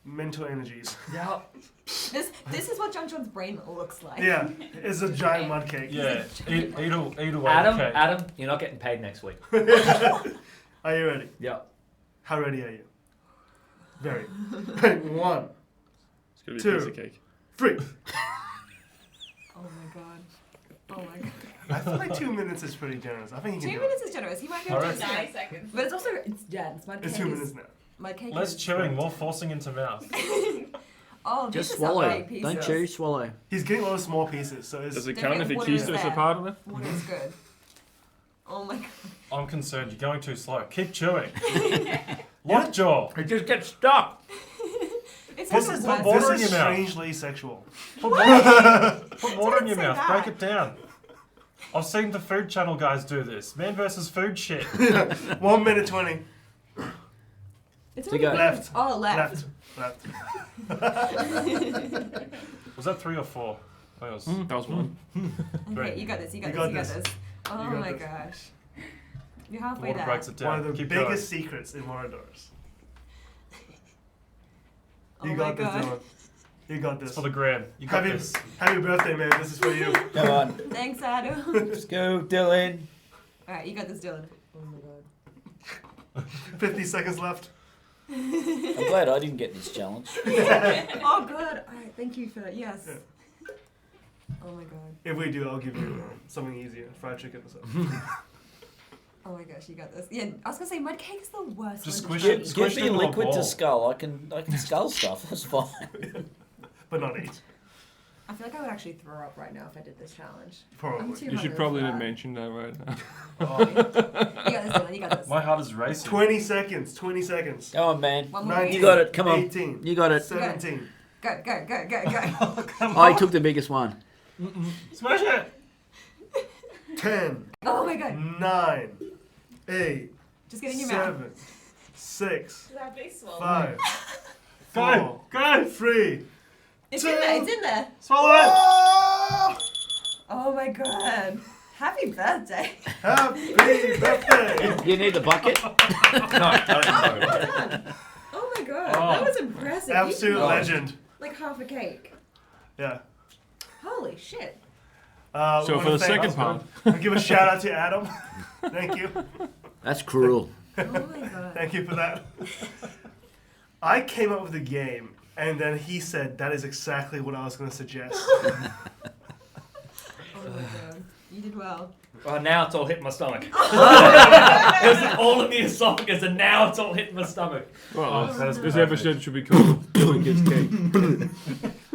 mental energies. Yeah. This is what John John's brain looks like. Yeah, it's a giant mud cake. Yeah, eat away Adam, the cake. Adam, you're not getting paid next week. Are you ready? Yeah. How ready are you? Very. 1, It's gonna be Two. a piece of cake. 3. Oh my god. Oh my god. I feel like 2 minutes is pretty generous. I think you 2 can do minutes is generous. He might be able to Alright. do 9 it. seconds. But it's also dense. Mud it. It's cake 2 is- minutes now. Mud cake Less is. chewing, more forcing into mouth. Oh, Just these are some swallow. big pieces. Don't chew, swallow. He's getting a lot of small pieces, so it's... Does it Don't count if forget he water keys is us a there. part of it? Water is good. Oh my god. I'm concerned. You're going too slow. Keep chewing. Lockjaw. It just gets stuck. It's Put just some words. water This in is your mouth. strangely sexual. Put water in didn't your say mouth. that. Break it down. I've seen the Food Channel guys do this. Man versus food shit. 1 minute 20. It's To already go. good. Left. Oh, left. Left. Was that 3 or 4? That was. That was one. Okay, you got this. You got You this. got You got this. this. Oh You got my this. gosh. You're halfway Water there. breaks it down. One of the Keep biggest secrets in Moridoras. Oh You my got this, god. Dylan. You got going. this. It's for the gram. You got Happy, this. happy birthday, man. This is for you. Come on. Thanks, Adam. Let's go, Dylan. Alright, you got this, Dylan. Oh my god. 50 seconds left. I'm glad I didn't get this challenge. Oh, good. Alright, thank you for that. Yes. Yeah. Oh my god. If we do, I'll give you something easier. Fried chicken or something. Oh my gosh, you got this. Yeah, I was gonna say mud cake is the worst. Just one to squish it. eat. Squish Give it me into a liquid ball. to skull. I can skull stuff. That's fine. But not eat. I feel like I would actually throw up right now if I did this challenge. I'm Probably. too You should hungover probably for not that. mention that right now. Oh. You got this, Dylan. You got this. My heart is racing. 20 seconds. 20 seconds. Go on, man. One more. 19, You got it. Come on. 18. You got it. 17. Go, go, go, go, go. I took the biggest one. Smash it. 10. Oh my god. 9. 8. Just get in your mouth. 7. 6. Should I be swollen? 5. Go. Go. 3. It's in there. It's in there. Swallow it. Oh! Oh my god. Happy birthday. Happy birthday! You need the bucket? No, don't Well done. Oh my god. Oh. That was impressive. You Absolute finished legend. like half a cake. Yeah. Holy shit. So wanna for the thank- second part, I'll give a shout out to Adam. Thank you. That's cruel. Oh my god. Thank you for that. I came up with the game, and then he said that is exactly what I was going to suggest. Oh my god. You did well. Oh, now it's all hitting my stomach. It was all in the esophagus, and now it's all hitting my stomach. well, that is this perfect. episode should be called Dylan Gets Cake.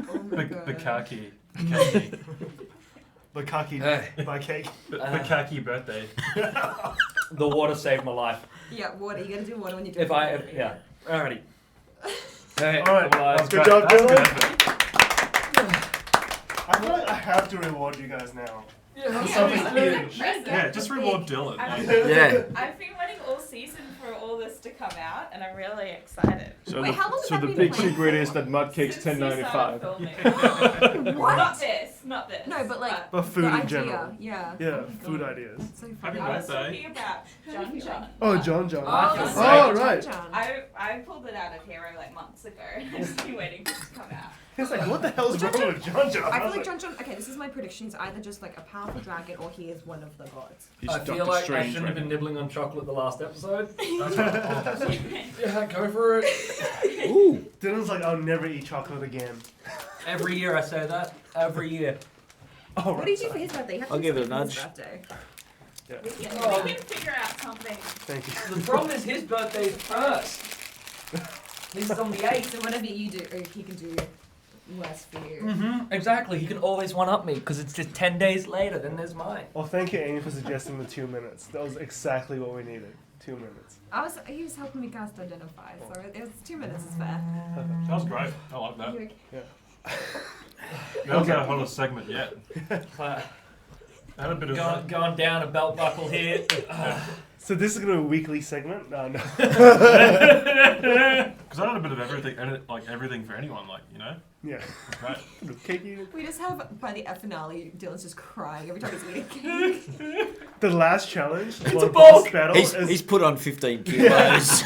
Oh my god. The khaki. Cakey. The cocky by cake. The khaki birthday. The water saved my life. Yeah, water. You gotta do water when you do If I, yeah. Alrighty. Hey, Alright, well, That's Good great. job, That's Dylan. good effort. I feel like I have to reward you guys now. Yeah, Something that was huge. impressive. Yeah, just reward Dylan. I've Like, Yeah. I've been waiting all season for all this to come out, and I'm really excited. So Wait, how long has so that the been big playing secret for? is that mud cake's Since you started $10.95. filming. What? Not this, not this. No, but like But food the in idea. general. Yeah. Yeah, Oh my food God. ideas. That's so Happy funny. I was birthday. talking about John John. Oh, John John. Oh, Oh, that's oh, right. right. John. I pulled it out of Hero like months ago, and I've been waiting for it to come out. He's like, what the hell's John wrong John- with John John? I feel was like John John. Okay, this is my prediction. He's either just like a powerful dragon or he is one of the gods. He's I Doctor feel like I Strange shouldn't have right been now. nibbling on chocolate the last episode. that's right. Yeah, go for it. Ooh. Dylan's like, I'll never eat chocolate again. Every year I say that. Every year. Oh, What did you do for his birthday? You have to I'll do give it a something for his nudge. birthday. We can figure out something. Thank you. The problem is his birthday is first. His is on the 8th. So whatever you do, he can do less for you. Mm-hmm, exactly. He can always one-up me because it's just 10 days later than there's mine. Well, thank you, Amy, for suggesting the 2 minutes. That was exactly what we needed. 2 minutes. He was helping me cast identify, so it was 2 minutes is fair. That was great. I like that. You okay? That was our hottest segment yet. I had a bit of Going down a belt buckle here. So this is gonna be a weekly segment? No. because I had a bit of everything, like everything for anyone, like you know. Yeah. Right. Cakey. We just have, by the finale, Dylan's just crying every time he's eating cake. The last challenge. It's well, a bulk! boss battle He's is put on 15 kilos.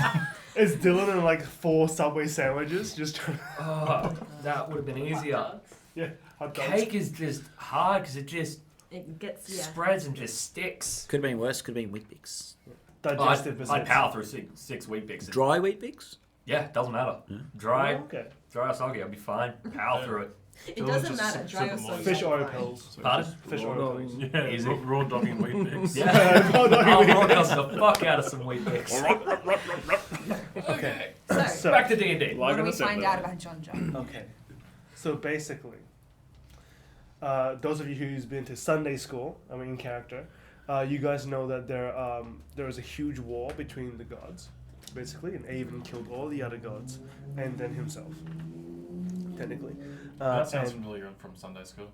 It's Dylan and like 4 Subway sandwiches, just trying Oh, that would have been easier. hot dogs. Cake is just hard because it just It gets spreads and just sticks. Could have been worse. Could have been Weet-Bix. Digestive I'd business. power through six wheat bix. Dry Weet-Bix. Yeah, doesn't matter. Yeah. Dry, Oh, okay. dry or soggy, I'll be fine. Power through it. It So doesn't just matter. Dry or super soggy. Fish I'm oil fine. pills. Pardon? Fish Raw oil dogging. pills. Yeah, Easy. raw dogging Weet-Bix. Yeah, Raw dogging I'll wheat raw bix. dog the fuck out of some wheat bix. Okay. So, So, Back to D&D. what Like do an we find assembly out line. about John John? okay. So basically, those of you who's been to Sunday school, I mean in character, you guys know that there was a huge war between the gods, basically, and Avon killed all the other gods, and then himself, technically. That sounds and- familiar from Sunday school.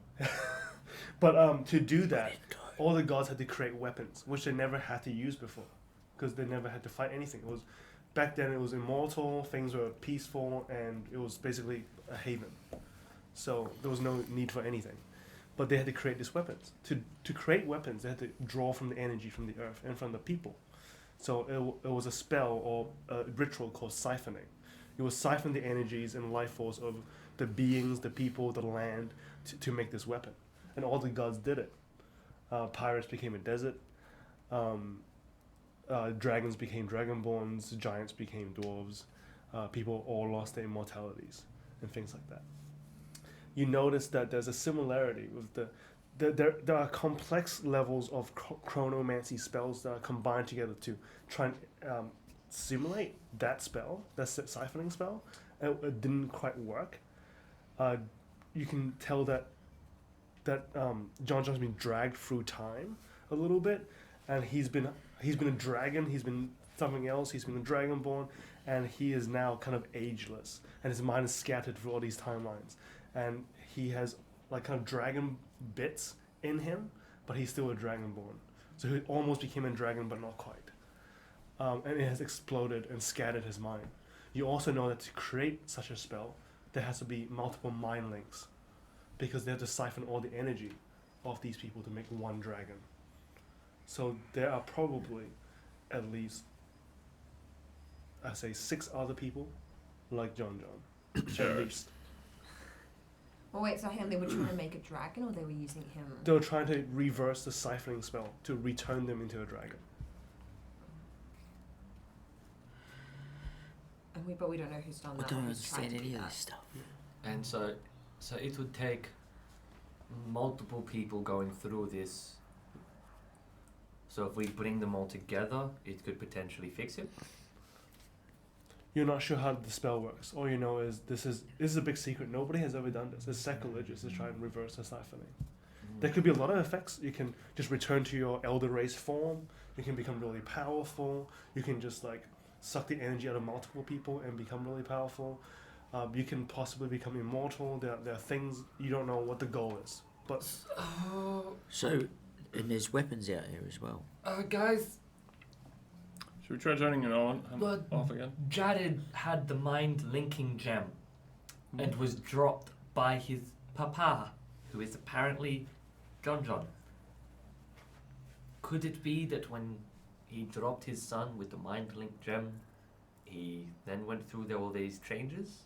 But to do that, all the gods had to create weapons, which they never had to use before, because they never had to fight anything. It was back then. It was immortal. Things were peaceful, and it was basically a haven. So there was no need for anything. But they had to create these weapons. To create weapons, they had to draw from the energy from the earth and from the people. So it was a spell or a ritual called siphoning. It was siphon the energies and life force of the beings, the people, the land to make this weapon. And all the gods did it. Pirates became a desert. Dragons became dragonborns. Giants became dwarves. People all lost their immortalities and things like that. You notice that there's a similarity with there are complex levels of chronomancy spells that are combined together to try and simulate that spell, that siphoning spell. It didn't quite work. You can tell that John John's been dragged through time a little bit, and he's been a dragon, he's been something else, he's been a dragonborn, and he is now kind of ageless, and his mind is scattered through all these timelines, and he has like kind of dragon bits in him, but he's still a dragonborn. So he almost became a dragon, but not quite. And it has exploded and scattered his mind. You also know that to create such a spell, there has to be multiple mind links, because they have to siphon all the energy of these people to make one dragon. So there are probably at least, I say, 6 other people like John John. At least. Well, wait, so they were trying to make a dragon, or they were using him? They were trying to reverse the siphoning spell to return them into a dragon. But we don't know who's done I that. don't or who's tried understand to do any of that. this stuff. And so it would take multiple people going through this. So if we bring them all together, it could potentially fix it. You're not sure how the spell works. All you know is this is a big secret. Nobody has ever done this. It's sacrilegious to try and reverse the siphoning. There could be a lot of effects. You can just return to your elder race form. You can become really powerful. You can just like suck the energy out of multiple people and become really powerful. You can possibly become immortal. There are things you don't know what the goal is. But So, and there's weapons out here as well. Guys, Should we try turning it on and But- off again? Jared had the mind linking gem and was dropped by his papa, who is apparently John John. Could it be that when he dropped his son with the mind link gem, he then went through all these changes?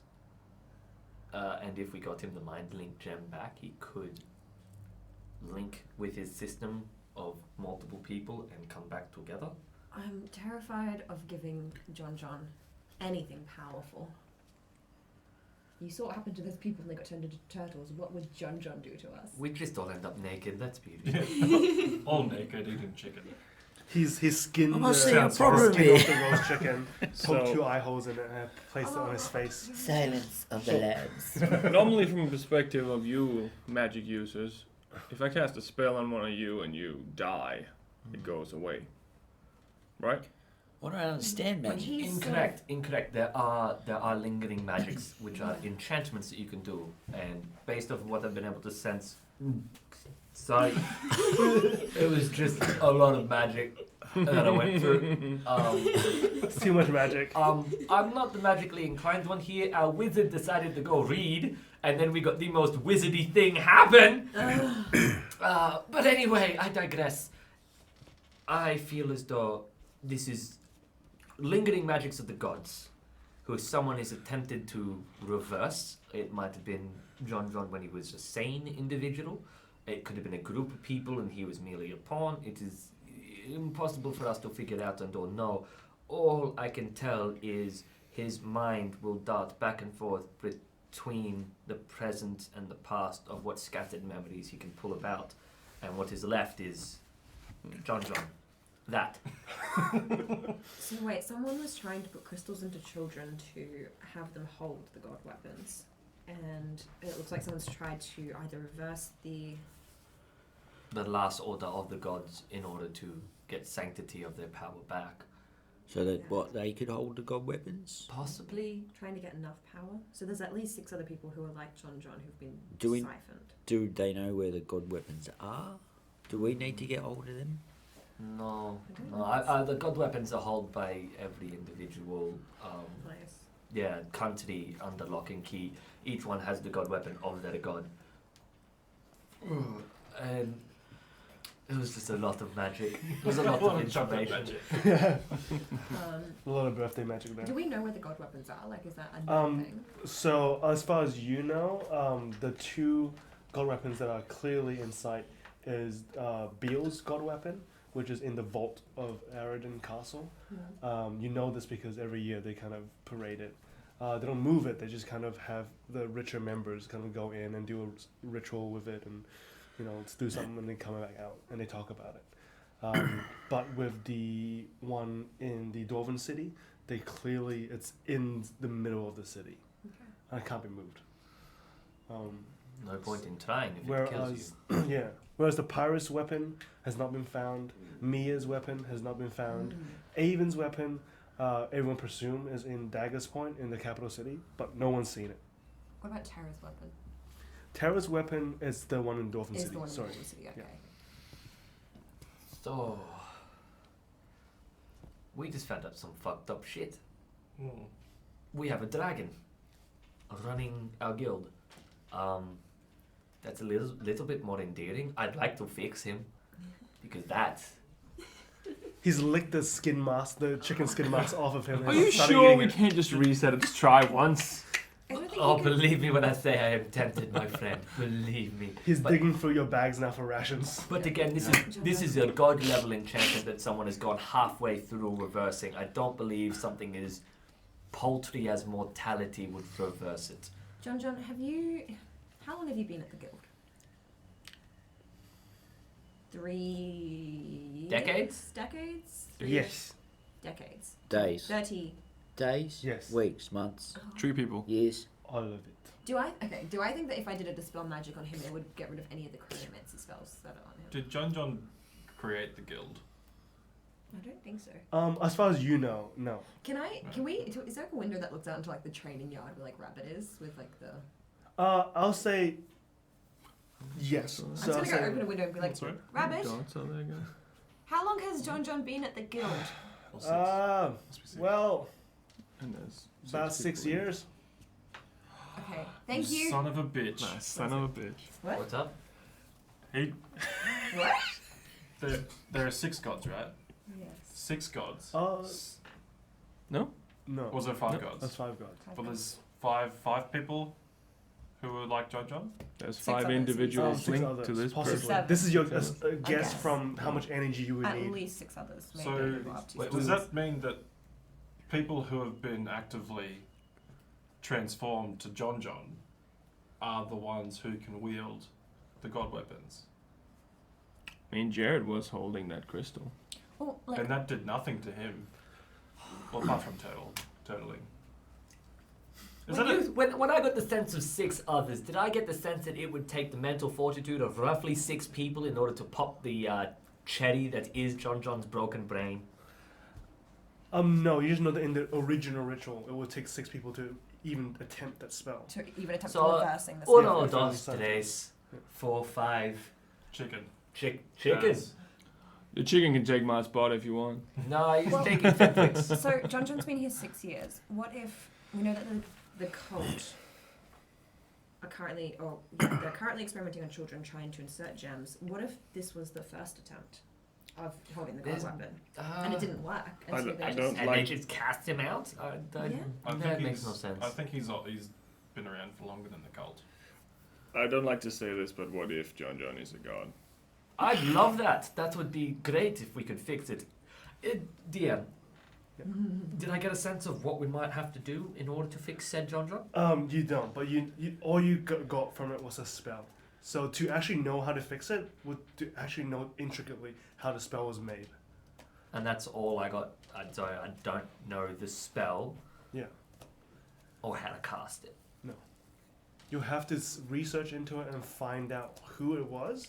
And if we got him the mind link gem back, he could link with his system of multiple people and come back together? I'm terrified of giving John John anything powerful. You saw what happened to those people when they got turned into turtles. What would John John do to us? We just all end up naked, that's beautiful. All naked eating chicken. he's skinned I must the say a skin problem off here. the roast chicken, poked So- 2 eye holes in it, and placed it on his face. Silence of the So- lambs. Normally, from the perspective of you magic users, if I cast a spell on one of you and you die, it goes away. Right? I don't understand When magic. he's Incorrect. There are lingering magics, which are enchantments that you can do, and based off of what I've been able to sense, sorry, it was just a lot of magic that I went through. It's too much magic. I'm not the magically inclined one here. Our wizard decided to go read, and then we got the most wizardy thing happen. But anyway, I digress. I feel as though this is lingering magics of the gods, who someone is attempted to reverse. It might have been John when he was a sane individual. It could have been a group of people and he was merely a pawn. It is impossible for us to figure it out and or know. All I can tell is his mind will dart back and forth between the present and the past of what scattered memories he can pull about. And what is left is John. That. So wait, someone was trying to put crystals into children to have them hold the god weapons, and it looks like someone's tried to either reverse the last order of the gods in order to get sanctity of their power back. So that what they could hold the god weapons. Possibly. trying to get enough power. So there's at least 6 other people who are like John who've been Do we- siphoned. Do they know where the god weapons are? Do we need to get hold of them? No, I don't no. know. The god weapons are held by every individual. Nice. Country under lock and key. Each one has the god weapon of their god. And it was just a lot of magic. It was a lot of chocolate information. magic. A lot of birthday magic there. Do we know where the god weapons are? Like, is that a known thing? So as far as you know, the 2 god weapons that are clearly in sight is Beale's god weapon, which is in the vault of Aridin Castle. You know this because every year they kind of parade it. They don't move it; they just kind of have the richer members kind of go in and do a ritual with it, and do something, and then come back out and they talk about it. But with the one in the Dwarven city, it's in the middle of the city. Okay. And it can't be moved. No point in trying if it kills you. Whereas, yeah. Whereas the pirate's weapon has not been found, Mia's weapon has not been found, Avon's weapon, everyone presume is in Dagger's Point in the capital city, but no one's seen it. What about Tara's weapon? Tara's weapon is the one in Dwarven Is City. the one in Sorry. Dwarven City? Okay. So we just found out some fucked up shit. We have a dragon running our guild. That's a little bit more endearing. I'd like to fix him because He's licked the skin mask, the chicken skin mask off of him. and Are you started sure eating we it. can't just reset it? Just try once. I don't think Oh, you can- believe me when I say I am tempted, my friend. Believe me. He's But- digging through your bags now for rations. But again, this is a god level enchantment that someone has gone halfway through reversing. I don't believe something as paltry as mortality would reverse it. John, how long have you been at the guild? 3 Decades? Decades? Yes. Decades. Days. 30. Days? Yes. Weeks, months, 3 people. years. All of it. Do I think that if I did a dispel magic on him, it would get rid of any of the chronomancy spells that are on him? Did John create the guild? I don't think so. As far as you know, no. Is there like a window that looks out into like the training yard where like Rabbit is with like the... I'll say yes. I'm So I'll just gonna go say open a window and be like, Sorry? Rabbit, Dots on there, guys. how long has John been at the guild? Must be six. well, And there's about 6 people in it. years. Okay, thank you. Son of a bitch. Nice, son of a bitch. What? What's up? What? There are 6 gods, right? Yes. 6 gods. No? No. Or was there 5 No. gods? That's 5 gods. But there's five people who were like John. There's 6 5 others. individuals 6 linked others, to this possibly. person. 7. This is your Seven. a guess guess. from how much energy you would At need. least 6 others. Maybe So go up to wait, 6. does that mean that people who have been actively transformed to John are the ones who can wield the god weapons? I mean, Jared was holding that crystal. Oh, like, And that did nothing to him. Well, apart from turtling. Is that it? When I got the sense of 6 others, did I get the sense that it would take the mental fortitude of roughly 6 people in order to pop the cherry that is John's broken brain? No, you just know that in the original ritual, it would take 6 people to even attempt that spell. to even attempt So, reversing the Uno, Yeah, dos, yeah. tres, 4, 5. Chicken. Chicken? Yes. The chicken can take my spot if you want. No, he's Well- taking Fenflix. So John's been here 6 years. What if we know that the cult are they're currently experimenting on children trying to insert gems. What if this was the first attempt? of holding the There's- gold weapon, and it didn't work. And I so don't- they I just, don't And like- they just cast him out? Yeah. That makes no sense. I think he's been around for longer than the cult. I don't like to say this, but what if John is a god? I'd love that. That would be great if we could fix it. DM, did I get a sense of what we might have to do in order to fix said John? You don't, but you all you got from it was a spell. So to actually know how to fix it, would to actually know intricately how the spell was made. And that's all I got. So I don't know the spell Yeah. or how to cast it. You have to research into it and find out who it was,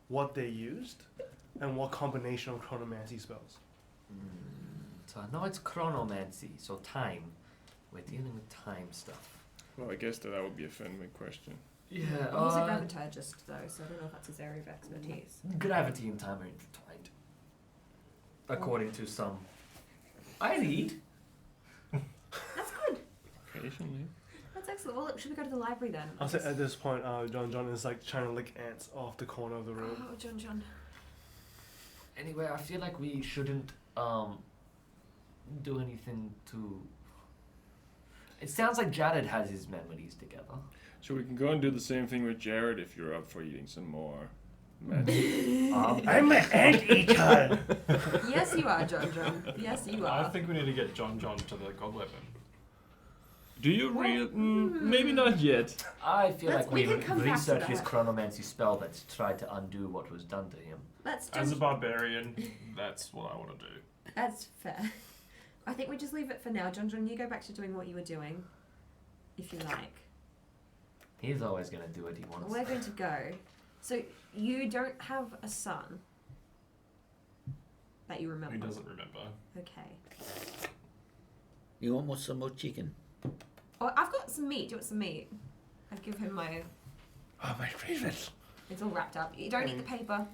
what they used, and what combination of chronomancy spells. So I know it's chronomancy, so time. We're dealing with time stuff. Well, I guess that would be a Fenwick question. Yeah, he's a graviturgist though, so I don't know if that's his area of expertise. gravity and time are intertwined. According to some. I read. That's good. Occasionally. That's excellent. Well, should we go to the library then? I'll say at this point, John is like trying to lick ants off the corner of the room. Oh, John. Anyway, I feel like we shouldn't do anything to. It sounds like Jared has his memories together. So we can go and do the same thing with Jared if you're up for eating some more magic. I'm an anteater! Yes, you are, John. Yes, you I are. think we need to get John to the god weapon. Do you maybe not yet. I feel Let's- like we we can come back to researched his that. chronomancy spell that's tried to undo what was done to him. Let's As a just. barbarian, that's what I want to do. That's fair. I think we just leave it for now. John, you go back to doing what you were doing, if you like. He's always going to do what he wants. We're going to go. So you don't have a son that you remember. He doesn't remember. Okay. You want some more chicken? Oh, I've got some meat. Do you want some meat? I'd give him my. Oh, my favorite. It's all wrapped up. You don't eat the paper.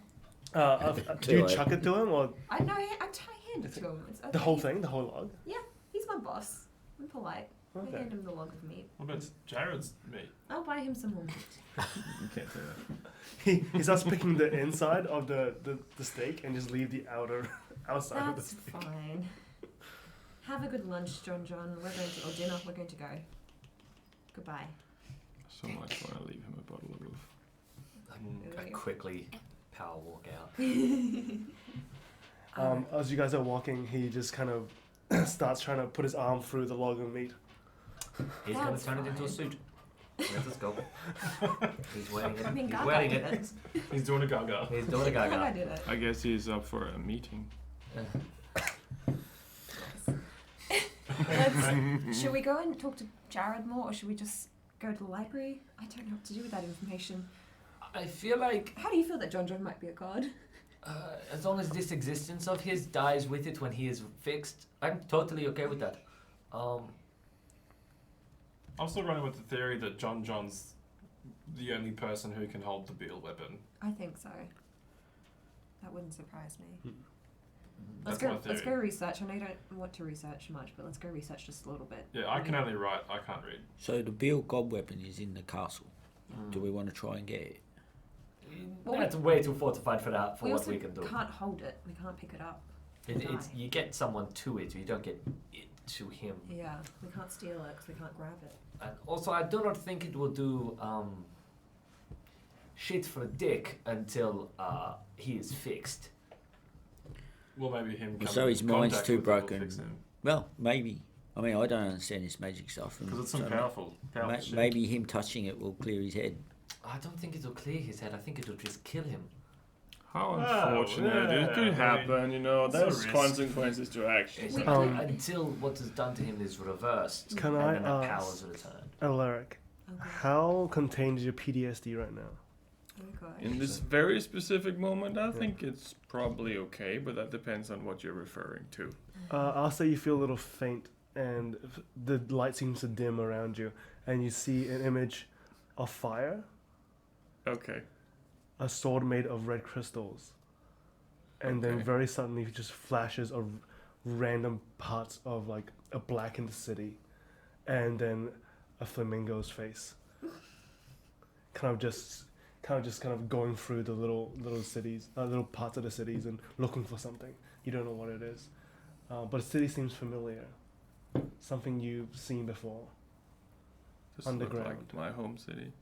Do you chuck it to him or I know. I'm trying to hand it to him. It's okay. the whole thing, the whole log? Yeah, he's my boss. I'm polite. I Okay. hand him the log of meat. What about Jared's meat? I'll buy him some more meat. You can't say that. He starts picking the inside of the steak and just leave the outside of the That's steak. fine. Have a good lunch, John. We're going to, or dinner. We're going to go. Goodbye. So much want to leave him a bottle of roof. I quickly power walk out. As you guys are walking, he just kind of starts trying to put his arm through the log of meat. He's going That's to turn it into a fine. suit. Let us go. He's wearing it. I mean, He's Gaga wearing did it. it. He's doing a gaga. He's doing a Gaga gaga. did it. I guess he's up for a meeting. Should we go and talk to Jared more, or should we just go to the library? I don't know what to do with that information. I feel like How do you feel that John might be a god? as long as this existence of his dies with it when he is fixed, I'm totally okay with that. I'm still running with the theory that John's the only person who can hold the beetle weapon. I think so. That wouldn't surprise me. That's Let's my go. Let's go theory. research. I know you don't want to research much, but let's go research just a little bit. Yeah, I can only write. I can't read. So the Beale God weapon is in the castle. Do we want to try and get it? Well, That's way too fortified for that, for we what also we can do. can't hold it. We can't pick it up. It's, you get someone to it, you don't get it to him. Yeah, we can't steal it because we can't grab it. And also, I do not think it will do shit for Dick until he is fixed. Well, maybe him. Well, come so in his mind's contact too with it will broken. fix him. Well, maybe. I mean, I don't understand this magic stuff. and Because it's some so powerful shit. maybe him touching it will clear his head. I don't think it'll clear his head. I think it'll just kill him. How Oh, unfortunate. yeah, it could I mean, happen, you know. it's a There's risk. consequences to actions. It's until what is done to him is reversed, Can and I then the ask- powers return. Alaric, Okay. how contained is your PTSD right now? Okay. In this very specific moment, I think it's probably okay, but that depends on what you're referring to. I'll say you feel a little faint, and the light seems to dim around you, and you see an image of fire, Okay. a sword made of red crystals, and then Okay. very suddenly just flashes of random parts of like a blackened city, and then a flamingo's face, kind kind of going through the little cities, little parts of the cities, and looking for something. You don't know what it is, but the city seems familiar, something you've seen before. Does it look Underground. like my home city?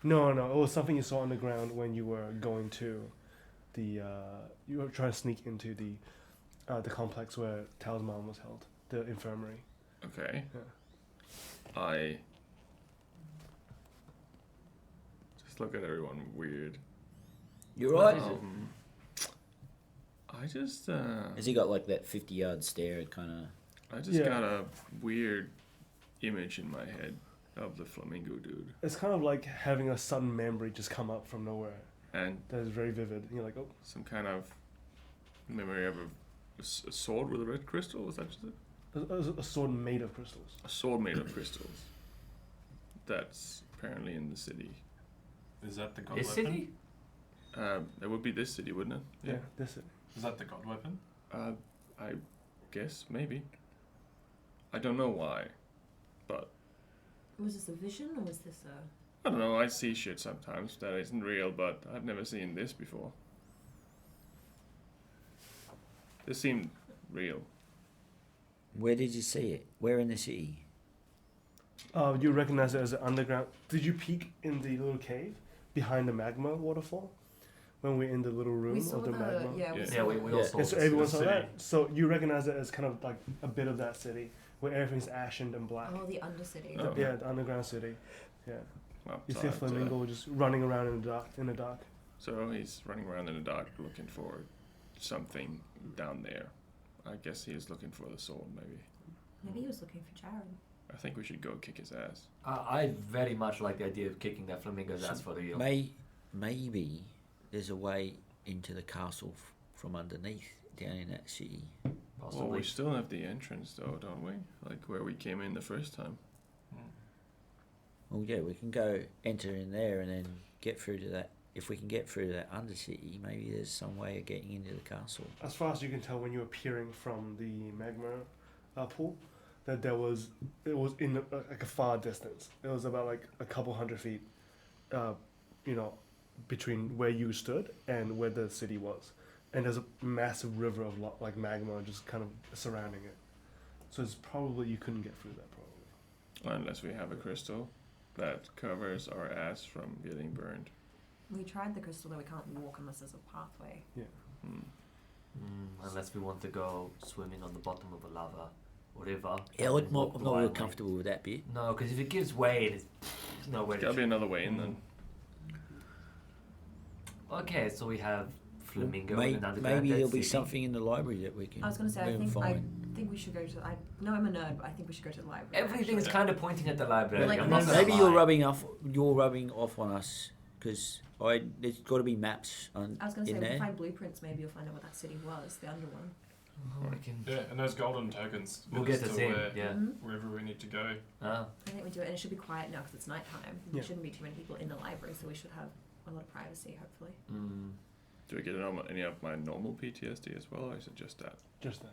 No, it was something you saw on the ground when you were going to the. You were trying to sneak into the complex where Tao's mom was held, the infirmary. Okay. Yeah. I just look at everyone weird. You're right. I just Has he got like that 50-yard stare? Kind of. I just got a weird image in my head of the flamingo dude, It's kind of like having a sudden memory just come up from nowhere. and That is very vivid. You're like, oh, some kind of memory of a sword with a red crystal. Is that just it? a sword made of crystals. A sword made of crystals. That's apparently in the city. Is that the god Is weapon? city? It would be this city, wouldn't it? Yeah, this is. Is that the god weapon? I guess maybe. I don't know why, but Was this a vision or was this a? I don't know. I see shit sometimes that isn't real, but I've never seen this before. This seemed real. Where did you see it? Where in the city? You recognize it as an underground. Did you peek in the little cave behind the magma waterfall when we're in the little room We saw of the magma? yeah, we Yeah. saw Yeah, we the- all saw And so this. everyone the saw city. that. So you recognize it as kind of like a bit of that city where everything's ashen and black. Oh, the Undercity. Oh. Yeah, the underground city. Yeah. Well, You so see a I'd, flamingo just running around in the dark. So he's running around in the dark looking for something down there. I guess he is looking for the sword, maybe. Maybe he was looking for Jared. I think we should go kick his ass. I very much like the idea of kicking that flamingo's ass for the deal. Maybe there's a way into the castle from underneath down in that city. Well, Possibly. we still have the entrance, though, don't we? Like where we came in the first time. Well, yeah, we can go enter in there and then get through to that. If we can get through to that undercity, maybe there's some way of getting into the castle. As far as you can tell, when you were peering from the magma pool, that it was in like a far distance. It was about like a couple 100 feet, between where you stood and where the city was, and there's a massive river of like magma just kind of surrounding it. So it's probably you couldn't get through that probably. Unless we have a crystal that covers our ass from getting burned. We tried the crystal, though we can't walk unless there's a pathway. Hmm. Unless we want to go swimming on the bottom of a lava or river. Yeah, and I'm walk not real blindly. comfortable with that bit. No, because if it gives way, there's no way There's to. gotta be another way in then. Okay, so we have flamingo in Maybe, an underground maybe dead there'll be city. something in the library that we can. I was going to say, go and I find. think we should go to. I know I'm a nerd, but I think we should go to the library. Everything's actually. kind of pointing at the library. Like, I'm not gonna Maybe lie. you're rubbing off on us because there's got to be maps I was going to say, in if we there. find blueprints, maybe you'll find out what that city was, the under one. Oh, we can. Yeah, and those golden tokens. We'll us get to to see. where- Yeah. wherever we need to go. Ah. I think we do it, and it should be quiet now because it's nighttime. Yeah. There shouldn't be too many people in the library, so we should have a lot of privacy, hopefully. Mm. Do we get any of my normal PTSD as well, or is it just that? Just that.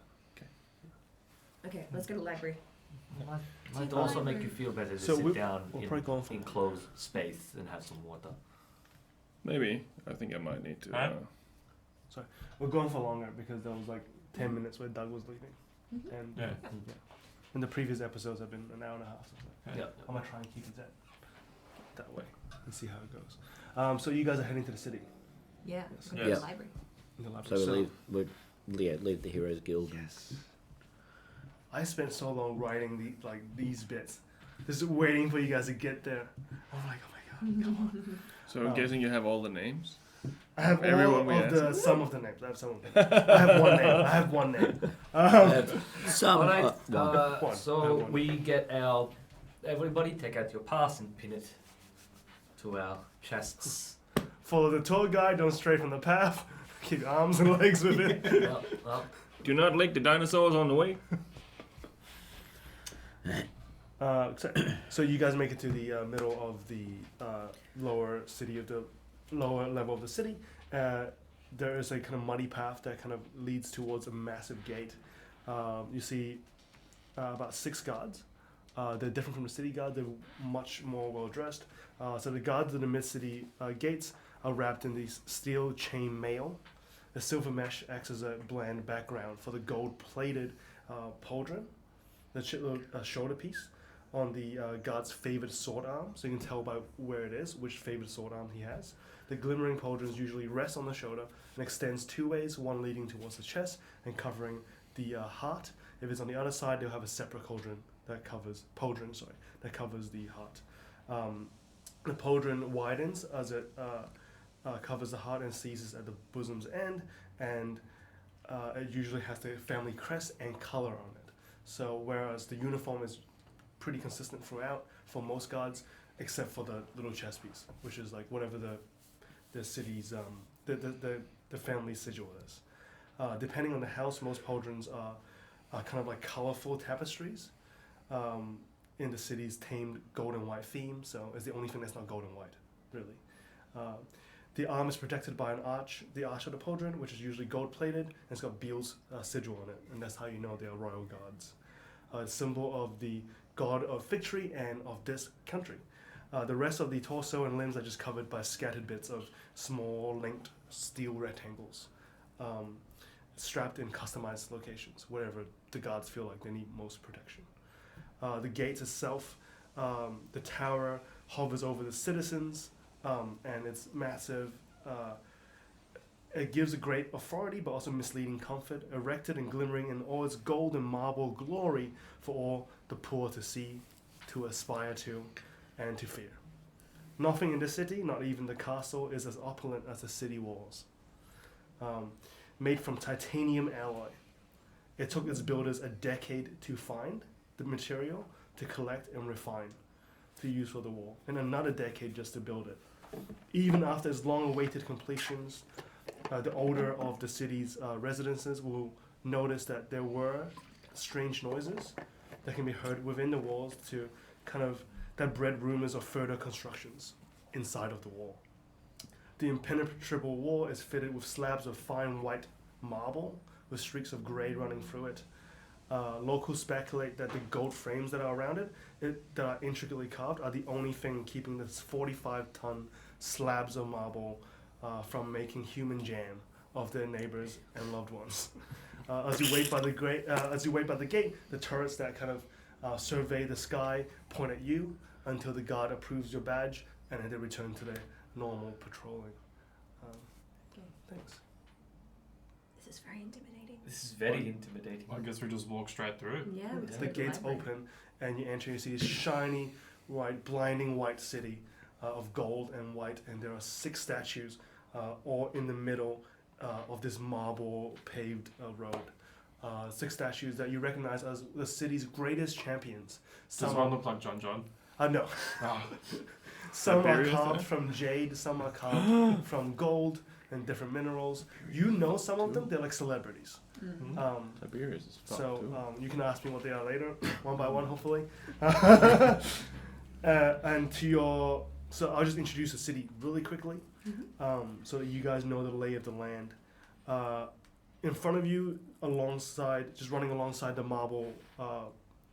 Okay, let's go to the library. Might also make you feel better to So sit down we'll in probably go on for enclosed space and have some water. Maybe. I think I might need to. Huh? We're going for longer because there was like 10 minutes where Doug was leaving, Mhm. and Yeah. and the previous episodes have been an hour and a half. So Yeah. I'm gonna try and keep it that way and see how it goes. So you guys are heading to the city. Yeah, Yes. we're going to Yeah. the library. In the So library. leave the Heroes Guild. Yes. I spent so long writing these bits, just waiting for you guys to get there. I'm like, oh my god, come on. So I'm guessing you have all the names? I have Everyone all we of the asked. some of the names. I have some of them. I have one name. Some. Alright, one. I have so one. we get our. Everybody take out your pass and pin it to our chests. Follow the tour guide. Don't stray from the path. Keep your arms and legs with it. Well, Do not lick the dinosaurs on the way. So you guys make it to the middle of the lower city of the lower level of the city. There is a kind of muddy path that kind of leads towards a massive gate. You see about 6 guards They're different from the city guard. They're much more well dressed. So the guards of the mid-city gates are wrapped in these steel chain mail. The silver mesh acts as a bland background for the gold-plated pauldron, the shoulder piece on the guard's favorite sword arm, so you can tell by where it is, which favorite sword arm he has. The glimmering pauldrons usually rest on the shoulder and extends two ways, one leading towards the chest and covering the heart. If it's on the other side, they'll have a separate pauldron that covers the heart. The pauldron widens as it covers the heart and ceases at the bosom's end, and it usually has the family crest and color on it. So whereas the uniform is pretty consistent throughout for most guards, except for the little chest piece, which is like whatever the city's the family sigil is. Depending on the house, most pauldrons are kind of like colorful tapestries in the city's tamed gold and white theme. So it's the only thing that's not gold and white, really. The arm is protected by an arch, the arch of the pauldron, which is usually gold-plated, and it's got Beale's sigil on it, and that's how you know they are royal guards. A symbol of the god of victory and of this country. The rest of the torso and limbs are just covered by scattered bits of small linked steel rectangles, strapped in customized locations, wherever the guards feel like they need most protection. The gates itself, the tower hovers over the citizens, and it's massive. It gives a great authority, but also misleading comfort, erected and glimmering in all its gold and marble glory for all the poor to see, to aspire to, and to fear. Nothing in the city, not even the castle, is as opulent as the city walls. Made from titanium alloy. It took its builders a decade to find the material, to collect and refine, to use for the wall, and another decade just to build it. Even after its long-awaited completions, the older of the city's residences will notice that there were strange noises that can be heard within the walls that bred rumors of further constructions inside of the wall. The impenetrable wall is fitted with slabs of fine white marble with streaks of gray running through it. Locals speculate that the gold frames that are around it, that are intricately carved, are the only thing keeping this 45-ton slabs of marble from making human jam of their neighbors and loved ones. As you wait by the gate, the turrets that kind of survey the sky point at you until the guard approves your badge, and then they return to their normal patrolling. Thanks. This is very intimidating. This is very intimidating. I guess we just walk straight through. Yeah, we just The go to gates library. open, and you enter. You see this shiny, white, blinding white city of gold and white, and there are 6 statues, all in the middle of this marble paved road. 6 statues that you recognize as the city's greatest champions. Does one look like John John? No. Oh. Some are Tiberius, carved from jade, some are carved from gold and different minerals. You know some of them, they're like celebrities. Tiberius is fucked So too. you can ask me what they are later, one by one, hopefully. And so I'll just introduce the city really quickly, so that you guys know the lay of the land. In front of you, running alongside the marble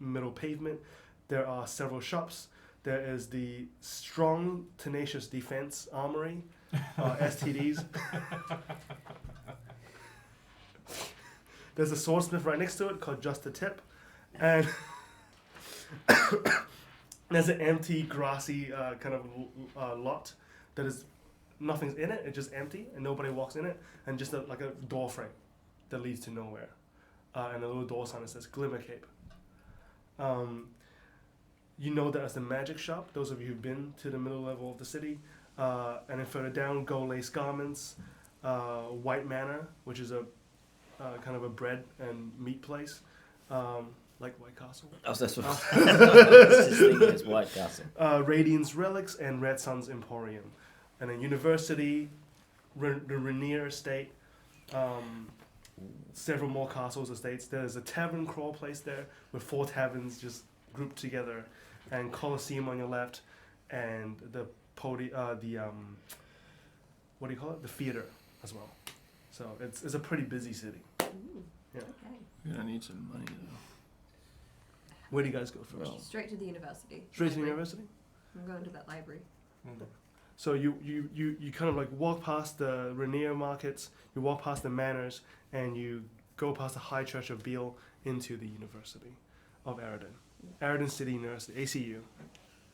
middle pavement, there are several shops. There is the Strong Tenacious Defense Armory, STDs. There's a swordsmith right next to it called Just a Tip. And there's an empty, grassy kind of lot that is, nothing's in it, it's just empty, and nobody walks in it, and just like a door frame that leads to nowhere. And a little door sign that says Glimmer Cape. You know that as the magic shop, those of you who've been to the middle level of the city. And then further down, Gold Lace Garments, White Manor, which is a kind of a bread and meat place, like White Castle. Oh, that's what I was just thinking. It's White Castle. Radiance Relics and Red Sun's Emporium. And then University, the Rainier Estate, several more castles, estates. There's a tavern crawl place there with 4 taverns just grouped together, and Colosseum on your left, and the what do you call it? The theater as well. So it's a pretty busy city. Ooh, Yeah. okay. Yeah, I need some money though. Where do you guys go first? Well, Straight to the university. Straight to the Library. university. I'm going to that library. So you kind of like walk past the Rainier markets, you walk past the manors, and you go past the High Church of Beale into the University of Aridin. Aridin City University, ACU.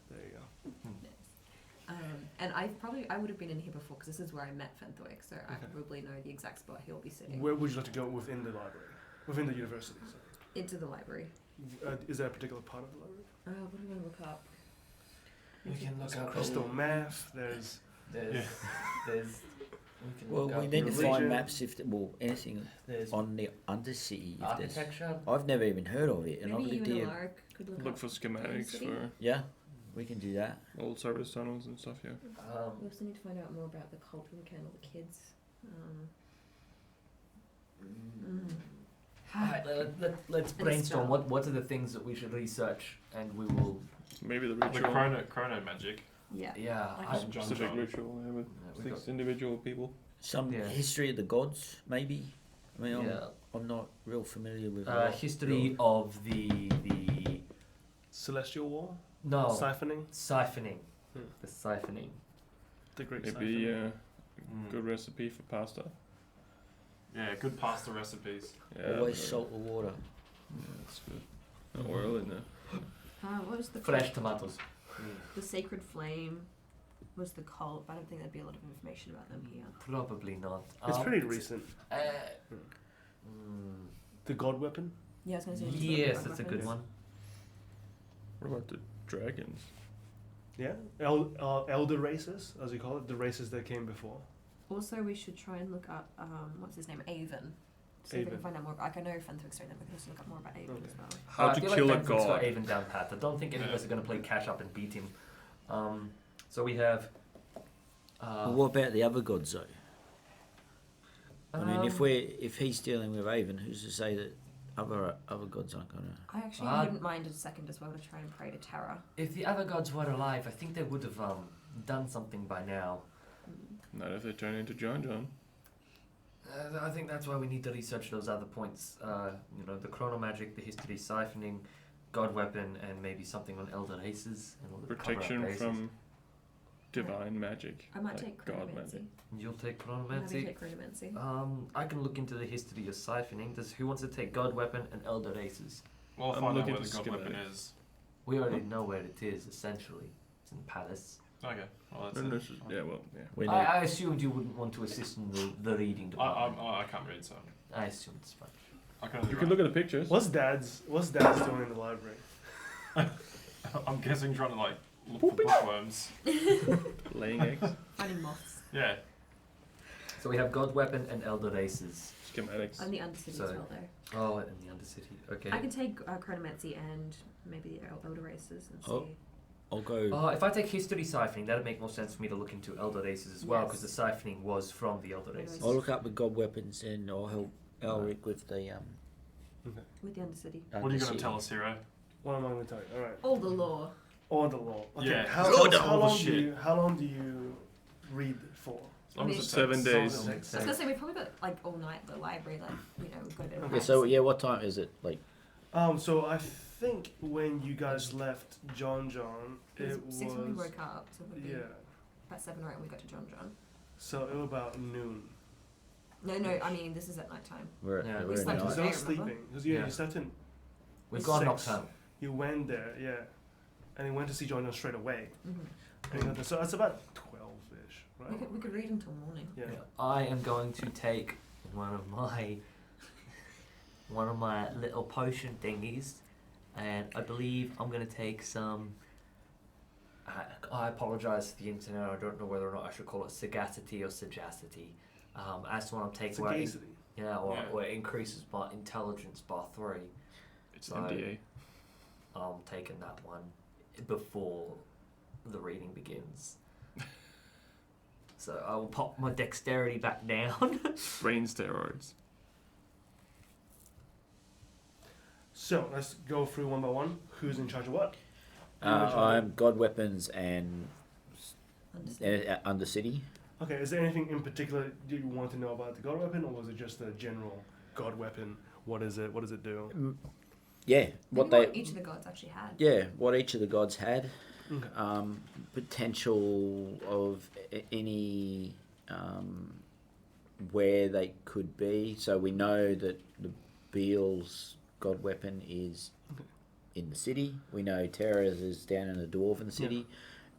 There you go. And I would have been in here before because this is where I met Fenthwick, so I probably know the exact spot he'll be sitting. Where would you like to go within the library? Within the university, sorry. Into the library. Is there a particular part of the library? What do we want to look up? We can look There's up crystal meth, there's... There's we can well, look we up need to religion. find maps anything there's on the Undercity. If there's, architecture. I've never even heard of it, and I've Maybe lived you and here. Alaric could look Look up for schematics City? for Yeah, we can do that. old service tunnels and stuff. Yeah. We also need to find out more about the cult we can, all the kids. Alright, let's And brainstorm. spell. What are the things that we should research, and we will. Maybe the The ritual. chrono magic. Yeah. Yeah, Like I, John Specific John. ritual with we 6 got- individual people. Some Yeah. history of the gods, maybe. I mean, yeah. I'm not real familiar with. a lot. History of the Celestial War? no Siphoning? siphoning. Hmm. The siphoning. The Great Maybe Siphoning. good recipe for pasta. Yeah, good pasta recipes. Yeah. Always but, salt the water. Yeah, that's good. No oil in there. What was the Fresh tomatoes. The Sacred Flame was the cult, but I don't think there'd be a lot of information about them here. Probably not. It's pretty recent. The God Weapon? Yeah, I was going to say. just Yes, look at that's a good weapons. one. What about the dragons? Yeah. Elder races, as you call it, the races that came before. Also, we should try and look up, what's his name? Avon. So we can Avon. find out more. Like, I know Fenthwick's doing that, but we can also look up more about Avon as well. How I to feel kill like a Fenthwick's got god. Avon down pat. I don't think any of us are going to play catch up and beat him. So we have. Well, what about the other gods, though? I mean, Um, if he's dealing with Avon, who's to say that other gods aren't gonna? I actually Uh, wouldn't mind a second as well to try and pray to Terra. If the other gods were alive, I think they would have done something by now. Not if they turn into John. I think that's why we need to research those other points. The chronomagic, the history siphoning, god weapon, and maybe something on elder races and all the Protection cover-up races. from divine magic. I might like take god Chronomancy. magic. You'll take Maybe chronomancy. take Chronomancy. I can look into the history of siphoning. Who wants to take god weapon and elder races? We'll I'm find out looking where the to god weapon schematics. is. We already know where it is. Essentially, it's in Palace. Okay, well that's And it. this is, yeah, well, yeah. We need, I assumed you wouldn't want to assist in the reading department. I can't read, so I assumed it's fine. I can only You write. can look at the pictures. What's Dad's doing in the library? I'm guessing trying to like look for bookworms. Laying eggs. Finding moths. Yeah. So we have god weapon and elder races. Schematics. And the Undercity So- as well, though. Oh, and the undercity. Okay. I can take Chronomancy and maybe the Elder Races and see. Oh. I'll go. If I take history siphoning, that'd make more sense for me to look into elder races as well, because Yes. the siphoning was from the elder races. I'll look up the god weapons and I'll help Elric with the With the Undercity. What are you going Undercity. to tell us, hero? What am I going to tell you? All right. All the law. Or the law. Okay. Yeah. How, All the how long shit. how long do you read for? As long as it 7 takes- days. as long as it takes- I was gonna say we probably got like all night at the library, like we've got a bit of Okay, rest. so yeah, what time is it? Like, So I think when you guys left John, it was 6 when we woke up, so it would be yeah. about 7 or 8 when we got to John. So it was about noon. No, I mean this is at night time. we're Yeah, we're we in slept the Because night. I Night. was Remember? sleeping. Because Yeah. you slept in. We've got 6. nocturnal. You went there, yeah, and you went to see John straight away. Mm-hmm. And you got there. So that's about 12ish, right? We could read until morning. Yeah. I am going to take one of my little potion thingies, and I believe I'm going to take some. I apologize to the internet. I don't know whether or not I should call it sagacity or sagacity. As to what I'm taking, where it, Sagacity. or it increases my intelligence by 3. It's So- MDA. I'm taking that one before the reading begins. So I will pop my dexterity back down. Brain steroids. So let's go through one by one. Who's in charge of what? I'm god weapons and Understand? Undercity. Okay, is there anything in particular you want to know about the god weapon, or was it just the general god weapon? What is it? What does it do? Yeah, What each of the gods actually had. what each of the gods had, Okay. potential of any where they could be. So we know that the Beal's god weapon is in the city. We know Terra's is down in the dwarven city.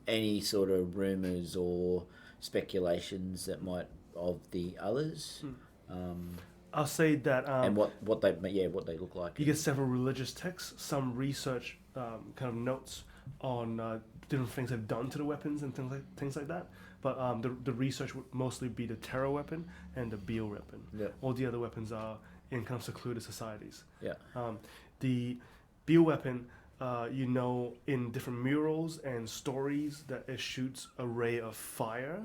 Any sort of rumours or speculations that might of the others, I'll say that and what they look like. you get several religious texts, some research kind of notes on different things they've done to the weapons and things like that. But the research would mostly be the Terra weapon and the Beal weapon. Yeah. All the other weapons are in kind of secluded societies. Yeah. The Beal weapon, in different murals and stories that it shoots a ray of fire,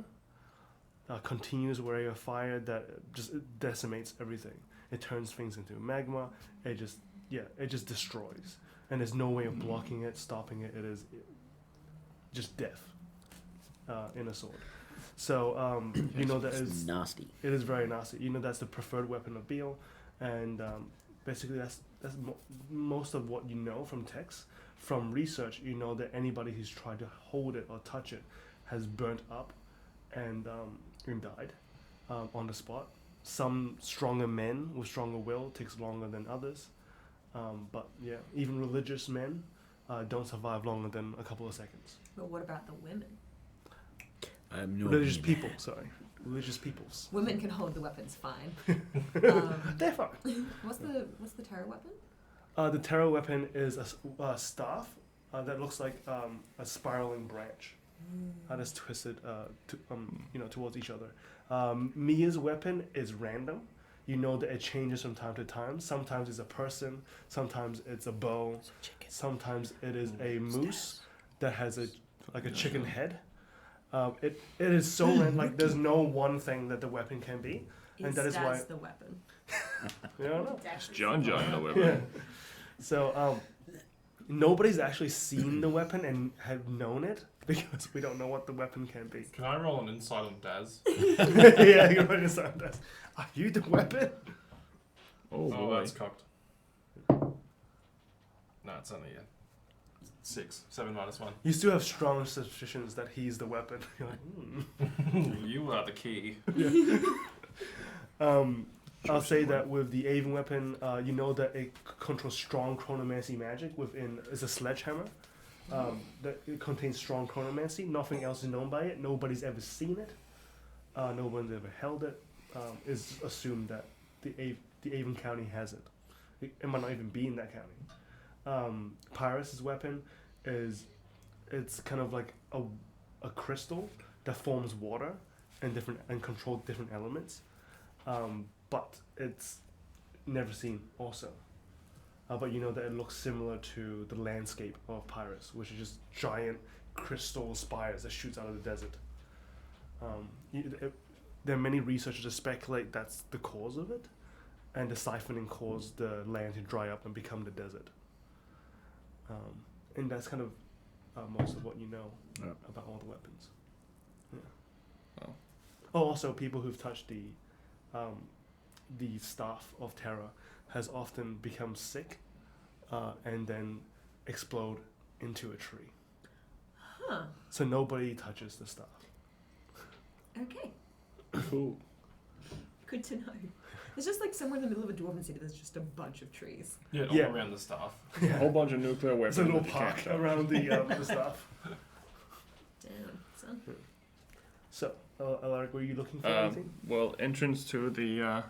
a continuous ray of fire that just decimates everything. It turns things into magma. It just destroys. And there's no way of blocking it, stopping it. It is just death in a sword. So that is nasty. it is very nasty. That's the preferred weapon of Beal, and basically that's most of what you know from text. From research, that anybody who's tried to hold it or touch it has burnt up and died on the spot. Some stronger men with stronger will takes longer than others, but yeah, even religious men don't survive longer than a couple of seconds. But what about the women? Religious people, sorry. Religious peoples. Women can hold the weapons fine. They're fine. What's the terror weapon? The Terra weapon is a staff that looks like a spiraling branch that's twisted towards each other. Mia's weapon is random. You know that it changes from time to time. Sometimes it's a person, sometimes it's a bow, sometimes it is a moose that has a chicken head. It is so random. Like there's no one thing that the weapon can be, and that is why the weapon. you don't know. It's John the weapon. Yeah. So nobody's actually seen the weapon and have known it because we don't know what the weapon can be. Can I roll an insight on Daz? Yeah, you're right. That. Are you the weapon? Oh, Oh, boy. that's cocked. No, it's only 6. 7 minus 1. You still have strong suspicions that he's the weapon. You're like, You are the key. I'll say that with the Avon weapon, you know that it controls strong chronomancy magic it's a sledgehammer. That it contains strong chronomancy. Nothing else is known by it. Nobody's ever seen it. No one's ever held it. It's assumed that the Avon County has it. It might not even be in that county. Pyrrhus' weapon it's kind of like a crystal that forms water and controls different elements. But it's never seen also. But you know that it looks similar to the landscape of Pyrrhus, which is just giant crystal spires that shoots out of the desert. There are many researchers that speculate that's the cause of it, and the siphoning caused the land to dry up and become the desert. And that's kind of most of what you know about all the weapons. Yeah. Wow. Oh, also people who've touched the staff of terror has often become sick and then explode into a tree. Huh. So nobody touches the staff. Okay. Cool. Good to know. It's just like somewhere in the middle of a dwarven city. There's just a bunch of trees. Yeah, Yeah. all around the staff. A whole bunch of nuclear weapons. There's a little that you can't park touch. around the staff. Damn, son. So, Alaric, were you looking for anything? Well, entrance to the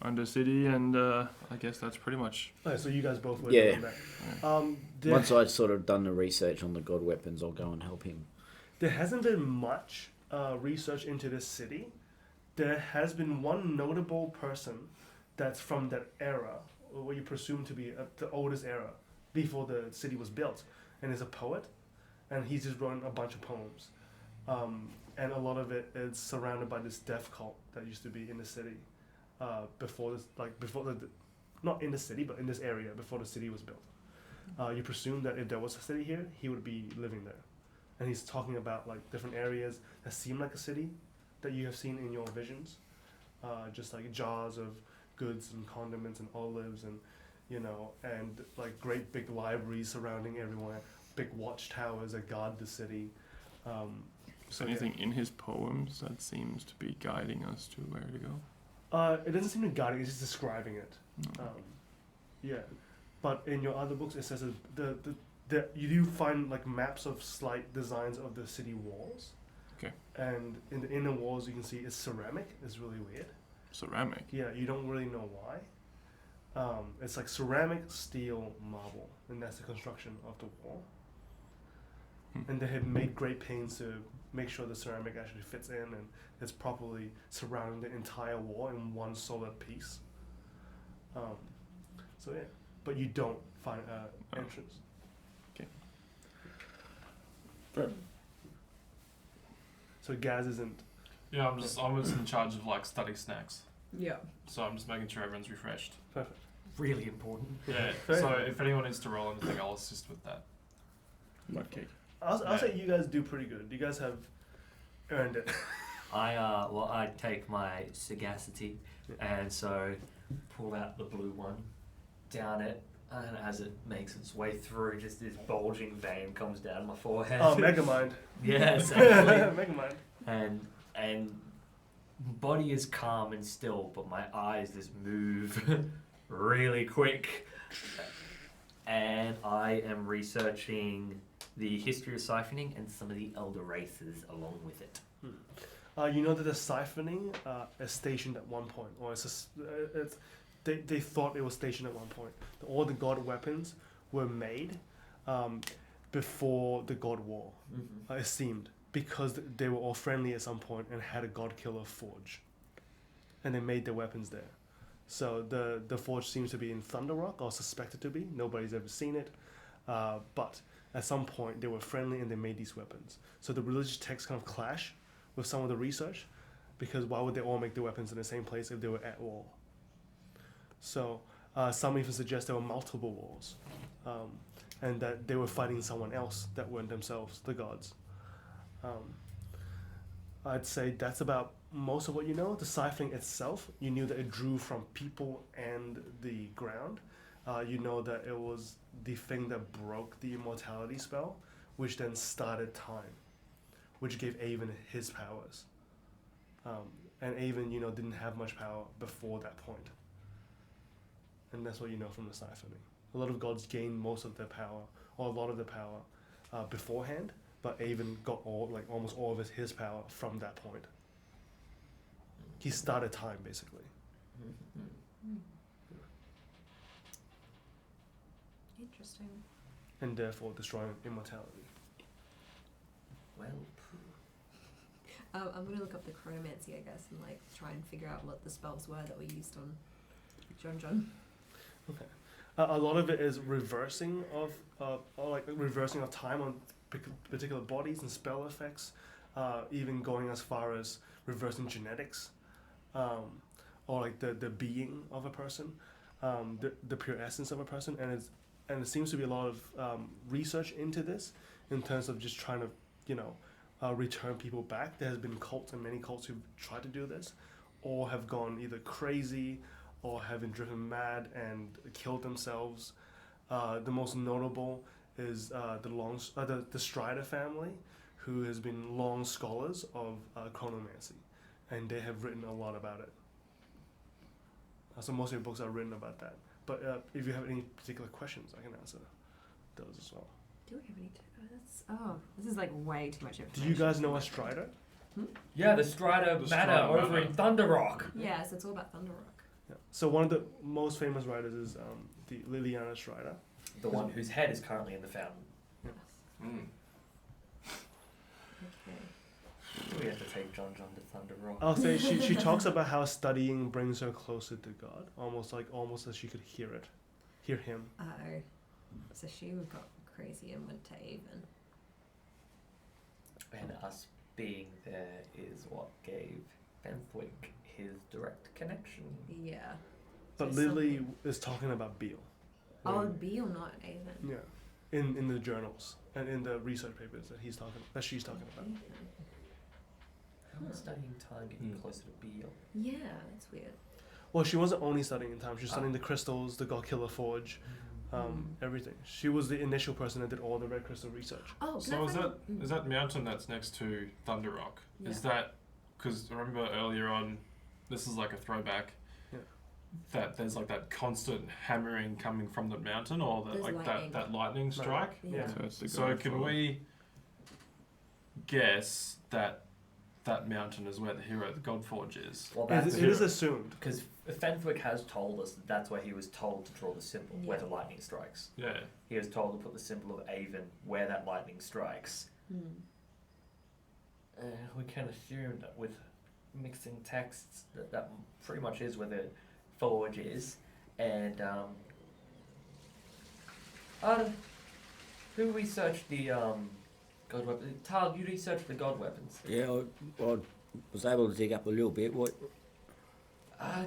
Undercity, and I guess that's pretty much. Oh, so you guys both were Yeah. doing that. Once I've sort of done the research on the god weapons, I'll go and help him. There hasn't been much research into this city. There has been one notable person that's from that era, or what you presume to be the oldest era, before the city was built, and is a poet, and he's just written a bunch of poems, and a lot of it is surrounded by this death cult that used to be in the city, before not in the city, but in this area before the city was built. You presume that if there was a city here, he would be living there, and he's talking about like different areas that seem like a city that you have seen in your visions, just like jars of goods and condiments and olives and you know, and like great big libraries surrounding everyone, big watchtowers that guard the city. Is there anything in his poems that seems to be guiding us to where to go? It doesn't seem to guide it, it's just describing it. No. Yeah, but in your other books, it says that you do find like maps of slight designs of the city walls. Okay. And in the inner walls, you can see it's ceramic. It's really weird. Ceramic. Yeah, you don't really know why. It's like ceramic, steel, marble, and that's the construction of the wall. And they have made great pains to make sure the ceramic actually fits in and it's properly surrounding the entire wall in one solid piece. So yeah, but you don't find Oh. entrance. Fair. So Gaz isn't. Yeah, I was in charge of like study snacks, Yeah. so I'm just making sure everyone's refreshed. Perfect. Really important. Yeah. Fair. So if anyone needs to roll anything, I'll assist with that. Like cake. I'll say you guys do pretty good. You guys have earned it. I take my sagacity and so pull out the blue one, down it, and as it makes its way through, just this bulging vein comes down my forehead. Oh, Megamind. Yes, actually. Megamind. And body is calm and still, but my eyes just move really quick. And I am researching the history of siphoning and some of the elder races along with it. You know that the siphoning is stationed at one point, or they thought it was stationed at one point. All the god weapons were made before the god war. It seemed because they were all friendly at some point and had a god killer forge, and they made their weapons there. So the forge seems to be in Thunder Rock, or suspected to be. Nobody's ever seen it, but at some point they were friendly and they made these weapons. So the religious texts kind of clash with some of the research, because why would they all make the weapons in the same place if they were at war? So some even suggest there were multiple wars, and that they were fighting someone else that weren't themselves the gods. I'd say that's about most of what you know. The siphoning itself, you knew that it drew from people and the ground. You know that it was the thing that broke the immortality spell, which then started time, which gave Avon his powers. And Avon, didn't have much power before that point. And that's what you know from the siphoning. A lot of gods gained most of their power, or a lot of their power, beforehand, but Avon got almost all of his power from that point. He started time, basically. Interesting. And therefore destroying immortality. Well, I'm gonna look up the chronomancy, I guess, and try and figure out what the spells were that were used on John. Okay. A lot of it is reversing of time on particular bodies and spell effects, even going as far as reversing genetics, or the being of a person, the pure essence of a person, and it seems to be a lot of research into this in terms of just trying to return people back. There has been cults and many cults who've tried to do this, or have gone either crazy or have been driven mad and killed themselves. The most notable is the Strider family, who has been long scholars of chronomancy, and they have written a lot about it. So most of your books are written about that. But if you have any particular questions, I can answer those as well. Do we have any? This is way too much information. Do you guys know a Strider? yeah, the Strider The Manor Strider over Manor. in Thunder Rock. Yeah, so it's all about Thunder Rock. Yeah. So one of the most famous writers is the Liliana Strider. The one whose head is currently in the fountain. Mm. Okay. We have to take John to Thunder Rock. I'll say she talks about how studying brings her closer to God, almost as she could hear him. Uh-oh. So she got crazy and went to Avon. And us being there is what gave Benthwick his direct connection. Yeah. But So Lily something- is talking about Beale. Oh, Beale, not Avon. Yeah, in the journals and in the research papers that she's talking about. Avon. How is studying time getting closer to Beale? Yeah, that's weird. Well, she wasn't only studying in time. She was studying the crystals, the God Killer Forge, everything. She was the initial person that did all the red crystal research. Oh, So is that mountain that's next to Thunder Rock? Is that because remember earlier on, this is like a throwback. Yeah. That there's like that constant hammering coming from the mountain, or There's lightning. that lightning strike. Yeah. So, it's the So God can form. we guess that that mountain is where the hero, the Godforge, is? Well, It that's is assumed. because Fenwick has told us that's where he was told to draw the symbol, where the lightning strikes. Yeah. He was told to put the symbol of Avon where that lightning strikes. We can assume that with mixing texts that pretty much is where the forge is. And who researched the god weapons? Tal, you researched the god weapons. Yeah, I was able to dig up a little bit. What?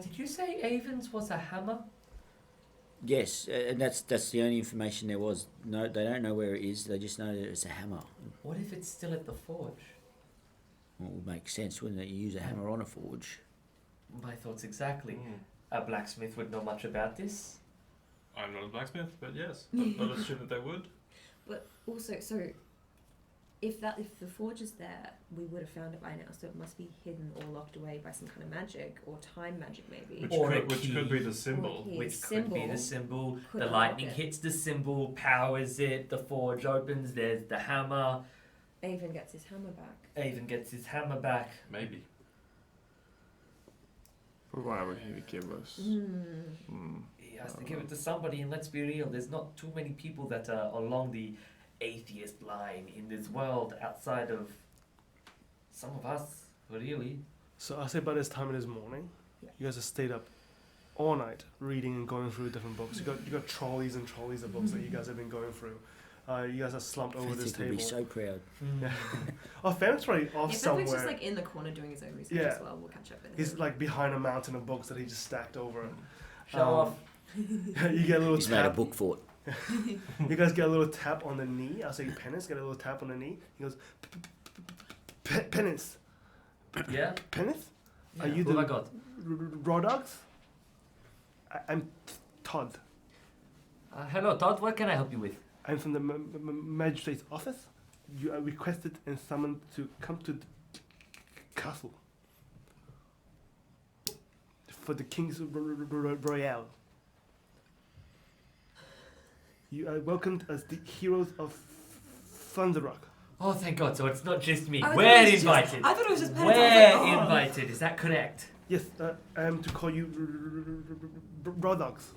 Did you say Avon's was a hammer? Yes, and that's the only information there was. No, they don't know where it is. They just know that it's a hammer. What if it's still at the forge? Well, it would make sense, wouldn't it? You use a hammer on a forge. My thoughts exactly. A blacksmith would know much about this. I'm not a blacksmith, but yes, I'd assume that they would. But also, so if the forge is there, we would have found it by now. So it must be hidden or locked away by some kind of magic or time magic, maybe. Which could be the symbol. Or a key. Which could be the symbol. Could The unlock lightning it. hits the symbol, powers it, the forge opens, there's the hammer. Avon gets his hammer back. Avon gets his hammer back. Maybe. For whatever he would give us. He has to give it to somebody, and let's be real, there's not too many people that are along the atheist line in this world outside of some of us, really. So I say by this time it is morning. You guys have stayed up all night reading and going through different books. You got trolleys and trolleys of books that you guys have been going through. You guys are slumped over this Fenwick would table. be so proud. Yeah. Oh, Fenwick's probably off If somewhere. Fenwick's just like in the corner doing his own research as well, we'll catch up with him. He's like behind a mountain of books that he just stacked over. Show off. You get a little He's made a tap. book for it. You guys get a little tap on the knee. I'll say penance. Get a little tap on the knee. He goes, penance. Yeah? Penance? Are Yeah, you who the have I got? raw dogs? I'm Todd. Hello, Todd, what can I help you with? I'm from the magistrate's office. You are requested and summoned to come to the castle for the King's Royale. You are welcomed as the heroes of Thunder Rock. Oh, thank God, so it's not just me. I thought We're it was just- invited. I thought it was just Penance. We're I was like, oh. invited, is that correct? Yes, I am to call you raw dogs.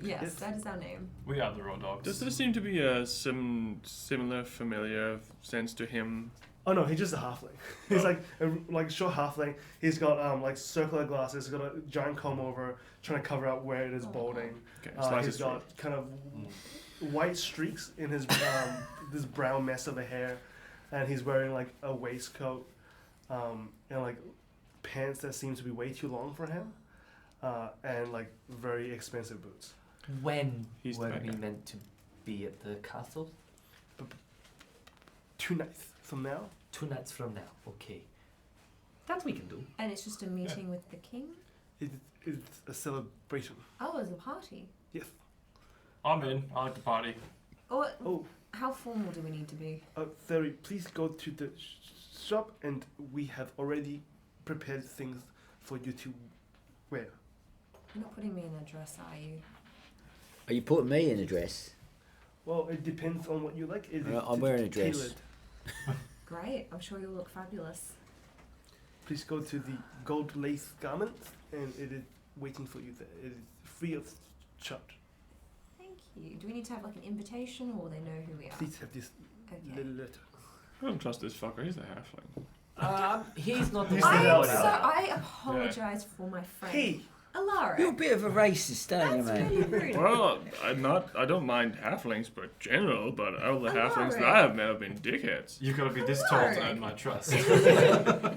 Yes, Yes. that is our name. We are the raw dogs. Does there seem to be a similar familiar sense to him? Oh no, he's just a halfling. He's like a short halfling. He's got like circular glasses. He's got a giant comb over, trying to cover out where it is balding. Okay, slice He's his throat. got kind of white streaks in his this brown mess of a hair, and he's wearing like a waistcoat and like pants that seem to be way too long for him, and like very expensive boots. When He's the were bad we guy. meant to be at the castle? 2 nights from now. 2 nights from now, okay. That we can do. And it's just a meeting with the king? It's a celebration. Oh, it's a party. Yes. I'm in. I like the party. Oh, How formal do we need to be? Theory, please go to the shop, and we have already prepared things for you to wear. You're not putting me in a dress, are you? Are you putting me in a dress? Well, it depends on what you like. It is I'm wearing a dress. tailored. Great, I'm sure you'll look fabulous. Please go to the gold lace garment, and it is waiting for you there. It is free of charge. Thank you. Do we need to have like an invitation, or they know who we are? Please have this Okay. little letter. I don't trust this fucker. He's a halfling. He's not the He's the I Lord. I apologise for my friend. Hey, Alaric. You're a bit of a racist, aren't you, That's mate? really rude. Well, I don't mind halflings, but general. But all the halflings that Alright. I have met have been dickheads. You've got to be this tall to earn my trust.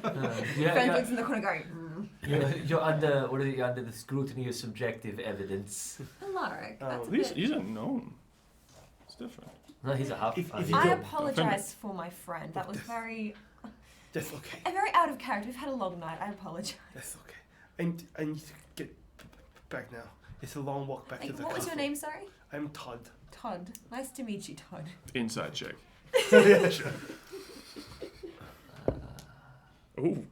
Fenwick's in the corner going, You're under what is it? You're under the scrutiny of subjective evidence. Alaric, that's a He's bit... he's a gnome. It's different. No, he's a half. If he's you I don't- apologise for my friend. That was very that's okay. out of character. We've had a long night. I apologise. That's okay. And I need to get back now. It's a long walk back to the What was your castle. name, sorry? I'm Todd. Todd. Nice to meet you, Todd. Inside check. Yeah, sure. Ooh.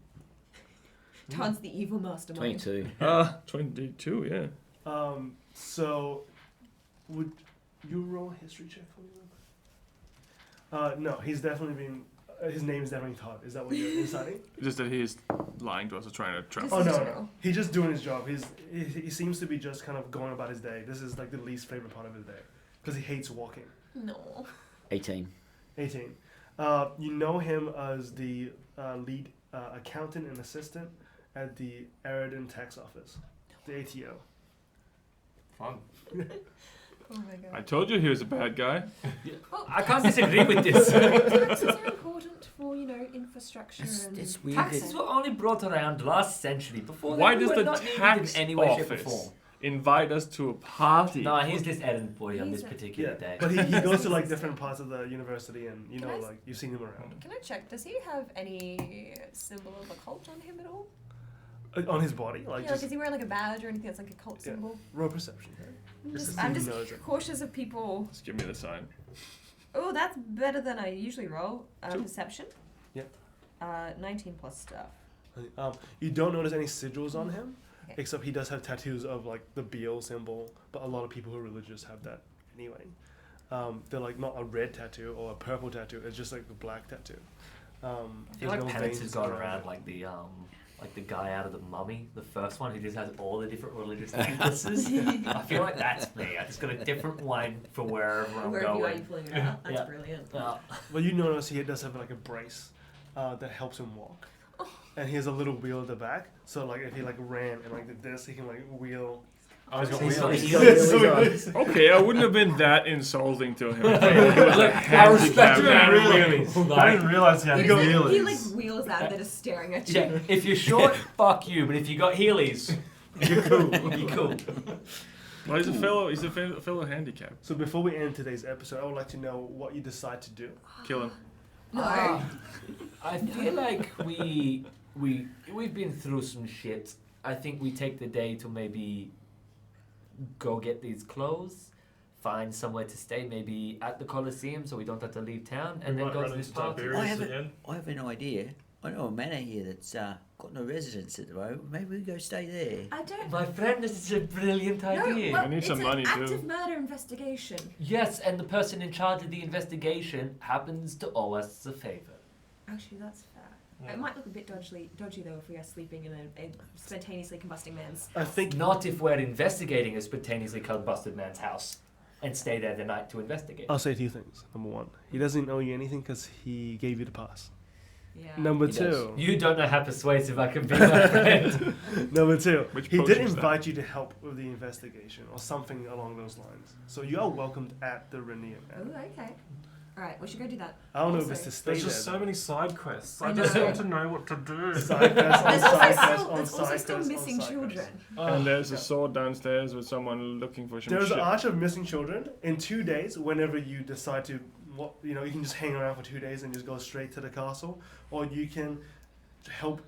Todd's the evil mastermind. 22. 22, yeah. So, would you roll a history check for me? No, he's definitely been. His name is definitely Todd. Is that what you're inciting? Just that he's lying to us or trying to trap This Oh us. is no, true. no, he's just doing his job. He seems to be just kind of going about his day. This is like the least favorite part of his day because he hates walking. No. 18. 18. You know him as the lead accountant and assistant at the Aridin tax office, the ATO. Fun. Oh my god. I told you he was a bad guy. I can't disagree with this. Taxes are important for, infrastructure and... It's weird. Taxes were only brought around last century. Before Why that, we does were the not needed tax in any way, shape, or office form. invite us to a party? No, he's just Eden boy on He's this a- particular Yeah, day. but he goes to like different parts of the university, and Can I s- like you've seen him around. Can I check, does he have any symbol of a cult on him at all? On his body, like Is just he wearing like a badge or anything that's like a cult Yeah. symbol? roll perception. I'm just Knows it. cautious of people. Just give me the sign. Oh, that's better than I usually roll. Two. Perception. Yep. 19 plus stuff. You don't notice any sigils on him, Okay. except he does have tattoos of like the Beal symbol. But a lot of people who are religious have that anyway. They're like not a red tattoo or a purple tattoo. It's just like a black tattoo. I feel there's like no penance has veins gone around around it. like the guy out of the Mummy, the first one who just has all the different religious necklaces. I feel like that's me. I just got a different one for wherever I'm Wherever you are, you going. pulling it out. That's Yeah. brilliant. Well, you notice he does have like a brace that helps him walk, and he has a little wheel at the back. So like if he like ran and like did this, he can like wheel. Oh, he's got He's got wheels. heels. So it is- Okay, I wouldn't have been that insulting to him. Okay, he was a I respect handicapped him man. really. I didn't realise he had He wheelies. wheels out, they're just staring at you. Yeah, if you're short, fuck you. But if you got heelys, you're cool. You're cool. Well, he's a fellow handicapped. So before we end today's episode, I would like to know what you decide to do. Kill him. No. I feel like we've been through some shit. I think we take the day to maybe go get these clothes, find somewhere to stay, maybe at the Colosseum, so we don't have to leave town, and We then might go run to this into party. Tiberius again. I have an idea. I know a manor here that's got no residents at the moment. Maybe we go stay there. I don't... My friend, this is a brilliant idea. I need some money, it's too. an active murder investigation. Yes, and the person in charge of the investigation happens to owe us a favor. Actually, that's fair. Yeah. It might look a bit dodgy though if we are sleeping in a spontaneously combusting man's I think Not if we're investigating a spontaneously combusted man's house and stay there the night to investigate. I'll say two things. Number one, he doesn't owe you anything because he gave you the pass. Yeah. Number He two, You don't know how persuasive I can be, my friend. number two, Which he did potion is that? invite you to help with the investigation or something along those lines. So you are welcomed at the Rainier Oh, Manor. okay. Alright, we should go do that. I don't know if Also, it's to stay There's there. just so many side quests. I I just know. want to know what to do. Side quest on There's side also quest still, on there's also side still quest on missing side children. quest. And there's yeah. a sword downstairs with someone looking for some There's shit. an arch of missing children. In 2 days, whenever you decide to, you can just hang around for 2 days and just go straight to the castle, or you can help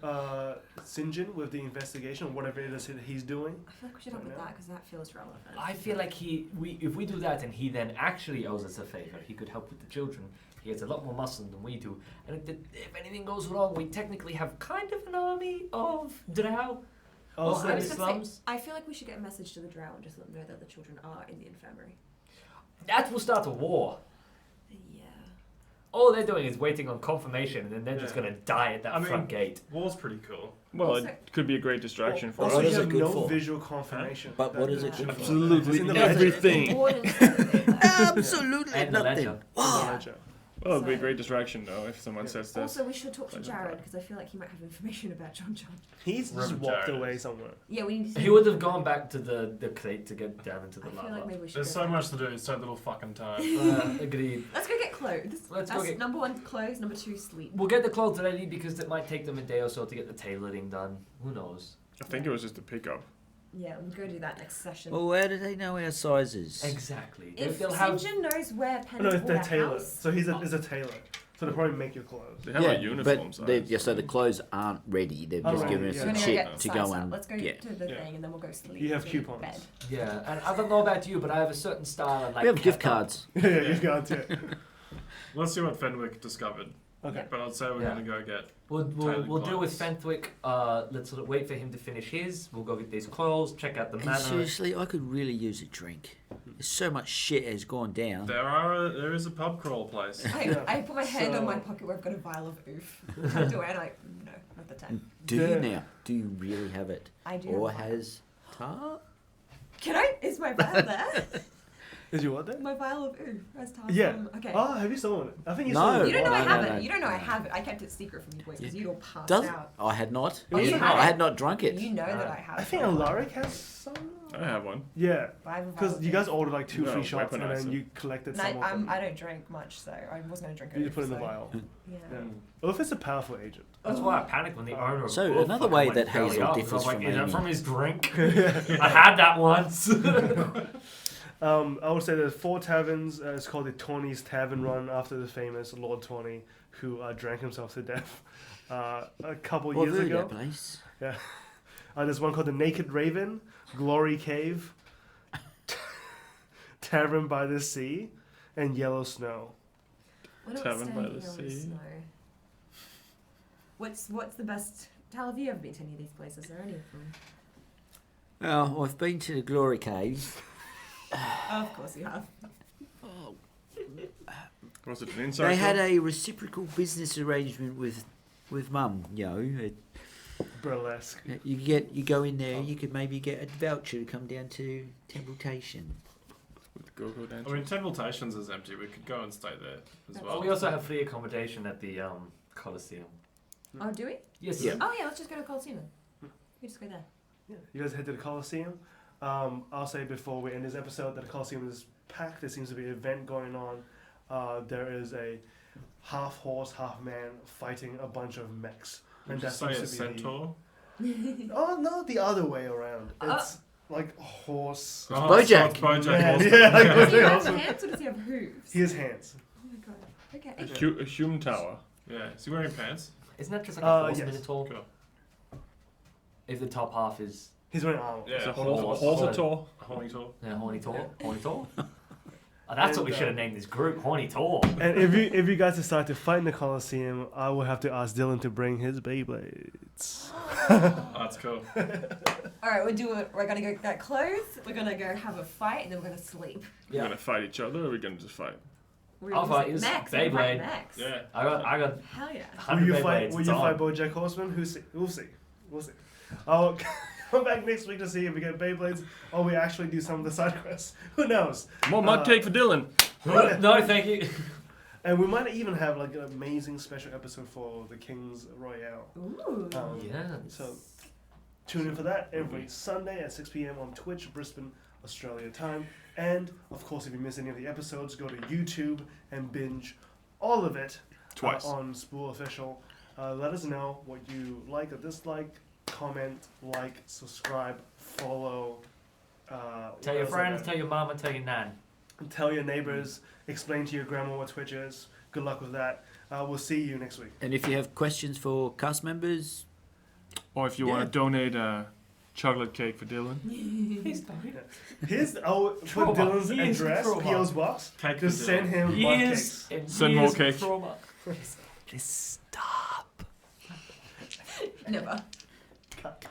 Sinjin with the investigation or whatever it is that he's doing. I feel like we should help with that because that feels relevant. I feel like if we do that and he then actually owes us a favor, he could help with the children. He has a lot more muscle than we do. And if anything goes wrong, we technically have kind of an army of drow. Also, I in was the gonna say, slums. I feel like we should get a message to the drow and just let them know that the children are in the infirmary. That will start a war. Yeah. All they're doing is waiting on confirmation, and then they're just Yeah. going to die at that I mean, front gate. War's pretty cool. Well, Also- it could be a great distraction for also, What you is us. it have good no for? visual confirmation. But what is it Yeah. good for? Absolutely It's in the everything. Important that Absolutely And the nothing. ledger. Wow. Ledger. Well, it'd be a So- great distraction though if someone Yeah. says this. Also, we should talk to Like, Jared because I feel like he might have information about John. He's just Reverend walked Jared away is. somewhere. Yeah, we need to. He would have gone back to the crate to get down into the I feel lava. like maybe we should. There's go so back. much to do, it's so little fucking time. Agreed. Let's go get clothes. Let's go That's get- number one, clothes. Number two, sleep. We'll get the clothes ready because it might take them a day or so to get the tailoring done. Who knows? I think it was just a pickup. Yeah, we'll go do that next session. Well, where do they know our sizes? Exactly. If They'll have. Sinjin knows where Oh, Penn no, bought it's the a tailor. house, So he's a tailor. So they probably make your clothes. They have a uniform but size. so the clothes aren't ready. They've just Already, given us yeah. We're some gonna shit get to size go up. and Let's go yeah. to the Yeah. thing and then we'll go sleep. You have in coupons. Bed. Yeah, and I don't know about you, but I have a certain style. I like We have gift kept up. cards. Yeah, you've got it. Let's see what Fenwick discovered. Okay. But I'd say we're Yeah. going to go get. We'll deal with clothes. Fenthwick. Let's sort of wait for him to finish his. We'll go get these clothes, check out the And manor. seriously, I could really use a drink. There's so much shit has gone down. There is a pub crawl place. I put my hand on my So- pocket where I've got a vial of oof. Do it, and I no, not the time. Do Yeah. you now? Do you really have it? I do. Or have a vial. has Tar? Can I? Is my vial there? Is you what then? My vial of oof. Has Tar Yeah. from- Okay. Oh, have you stolen it? I think you No. stole it. You don't know no, I no, have no. it. You don't know I have it. I kept it secret from you boys because Yeah. you'd all passed Does out. I had not. Oh, you I had it? had not drunk it. You know that I have I it. think Alaric has some. I have one. Yeah. But I have a vial Because of you oof. guys ordered like 2 No, free shots and weaponize then it. you collected No, some of them. I don't drink much, so I wasn't gonna drink it. You just put it in the so- vial. Yeah. Yeah. Oof is a powerful agent. That's why I panicked when the owner. Of So Wolf another fucking way went that belly Hazel up, differs I was like, from is that Amy. from his drink? I had that once. I would say there's 4 taverns. It's called the Tawny's Tavern Run after the famous Lord Tawny, who drank himself to death a couple Well, years really, ago. that place. There's one called the Naked Raven, Glory Cave, Tavern by the Sea, and Yellow Snow. What else Tavern by standing the on sea. snow? What's the best? Tal, have you ever been to any of these places or any of them? Oh, I've been to the Glory Caves. Of course you have. Was it an inside They had job? a reciprocal business arrangement with Mum. You know, Burlesque. you go in there. You could maybe get a voucher to come down to Temptation. With go-go I dancing. mean, Templetations is empty. We could go and stay there as well. We also have free accommodation at the Coliseum. Oh, do we? Yes. Yeah. Oh yeah, let's just go to Coliseum then. We just go there. Yeah. You guys head to the Coliseum. I'll say before we end this episode that the Coliseum is packed. There seems to be an event going on. There is a half horse, half man fighting a bunch of mechs. Would you that say a seems to be centaur? Oh, no, the other way around. It's like a horse. Oh, Bojack. so it's Bojack Yeah, Horseman. yeah, like Does he Bojack have Horseman. hands or does he have hooves? He has hands. Oh my god. Okay. A Hume Tower. Yeah. Is he wearing pants? Isn't that just like a horse yes. minotaur? Cool. If the top half is He's wearing armor. Yeah. It's a horse- horse tour. A horny tour. horny tour, horny tour. Oh, that's what we And, should have named this group, horny tour. And if you guys decide to fight in the Coliseum, I will have to ask Dylan to bring his Beyblades. Oh, that's cool. All right, we're gonna go get clothes. We're gonna go have a fight, and then we're gonna sleep. We're gonna fight each other, or we're gonna just fight? We're I'll fight you. Max. Beyblade. Max. Yeah. I got Hell yeah. 100 Will you Beyblades. fight? Will it's you on. fight BoJack Horseman? We'll see. We'll see. I'll come back next week to see if we get Beyblades or we actually do some of the side quests. Who knows? More mud cake for Dylan. No, thank you. And we might even have like an amazing special episode for the King's Royale. Ooh. Yeah. So tune in for that every Sunday at 6 p.m. on Twitch, Brisbane, Australia time. And of course, if you miss any of the episodes, go to YouTube and binge all of it Twice. on Spool Official. Let us know what you like or dislike. Comment, like, subscribe, follow. Tell your friends, tell your mama, tell your nan. tell your neighbors. Explain to your grandma what Twitch is. Good luck with that. We'll see you next week. And if you have questions for cast members, Or if you want to donate a chocolate cake for Dylan. Here's put Trauma. Dylan's Years of address, trauma. PO's box. Cake for Just Dylan. send him mud Years cakes. and Send more years of cake. trauma. just stop. Never. Cut.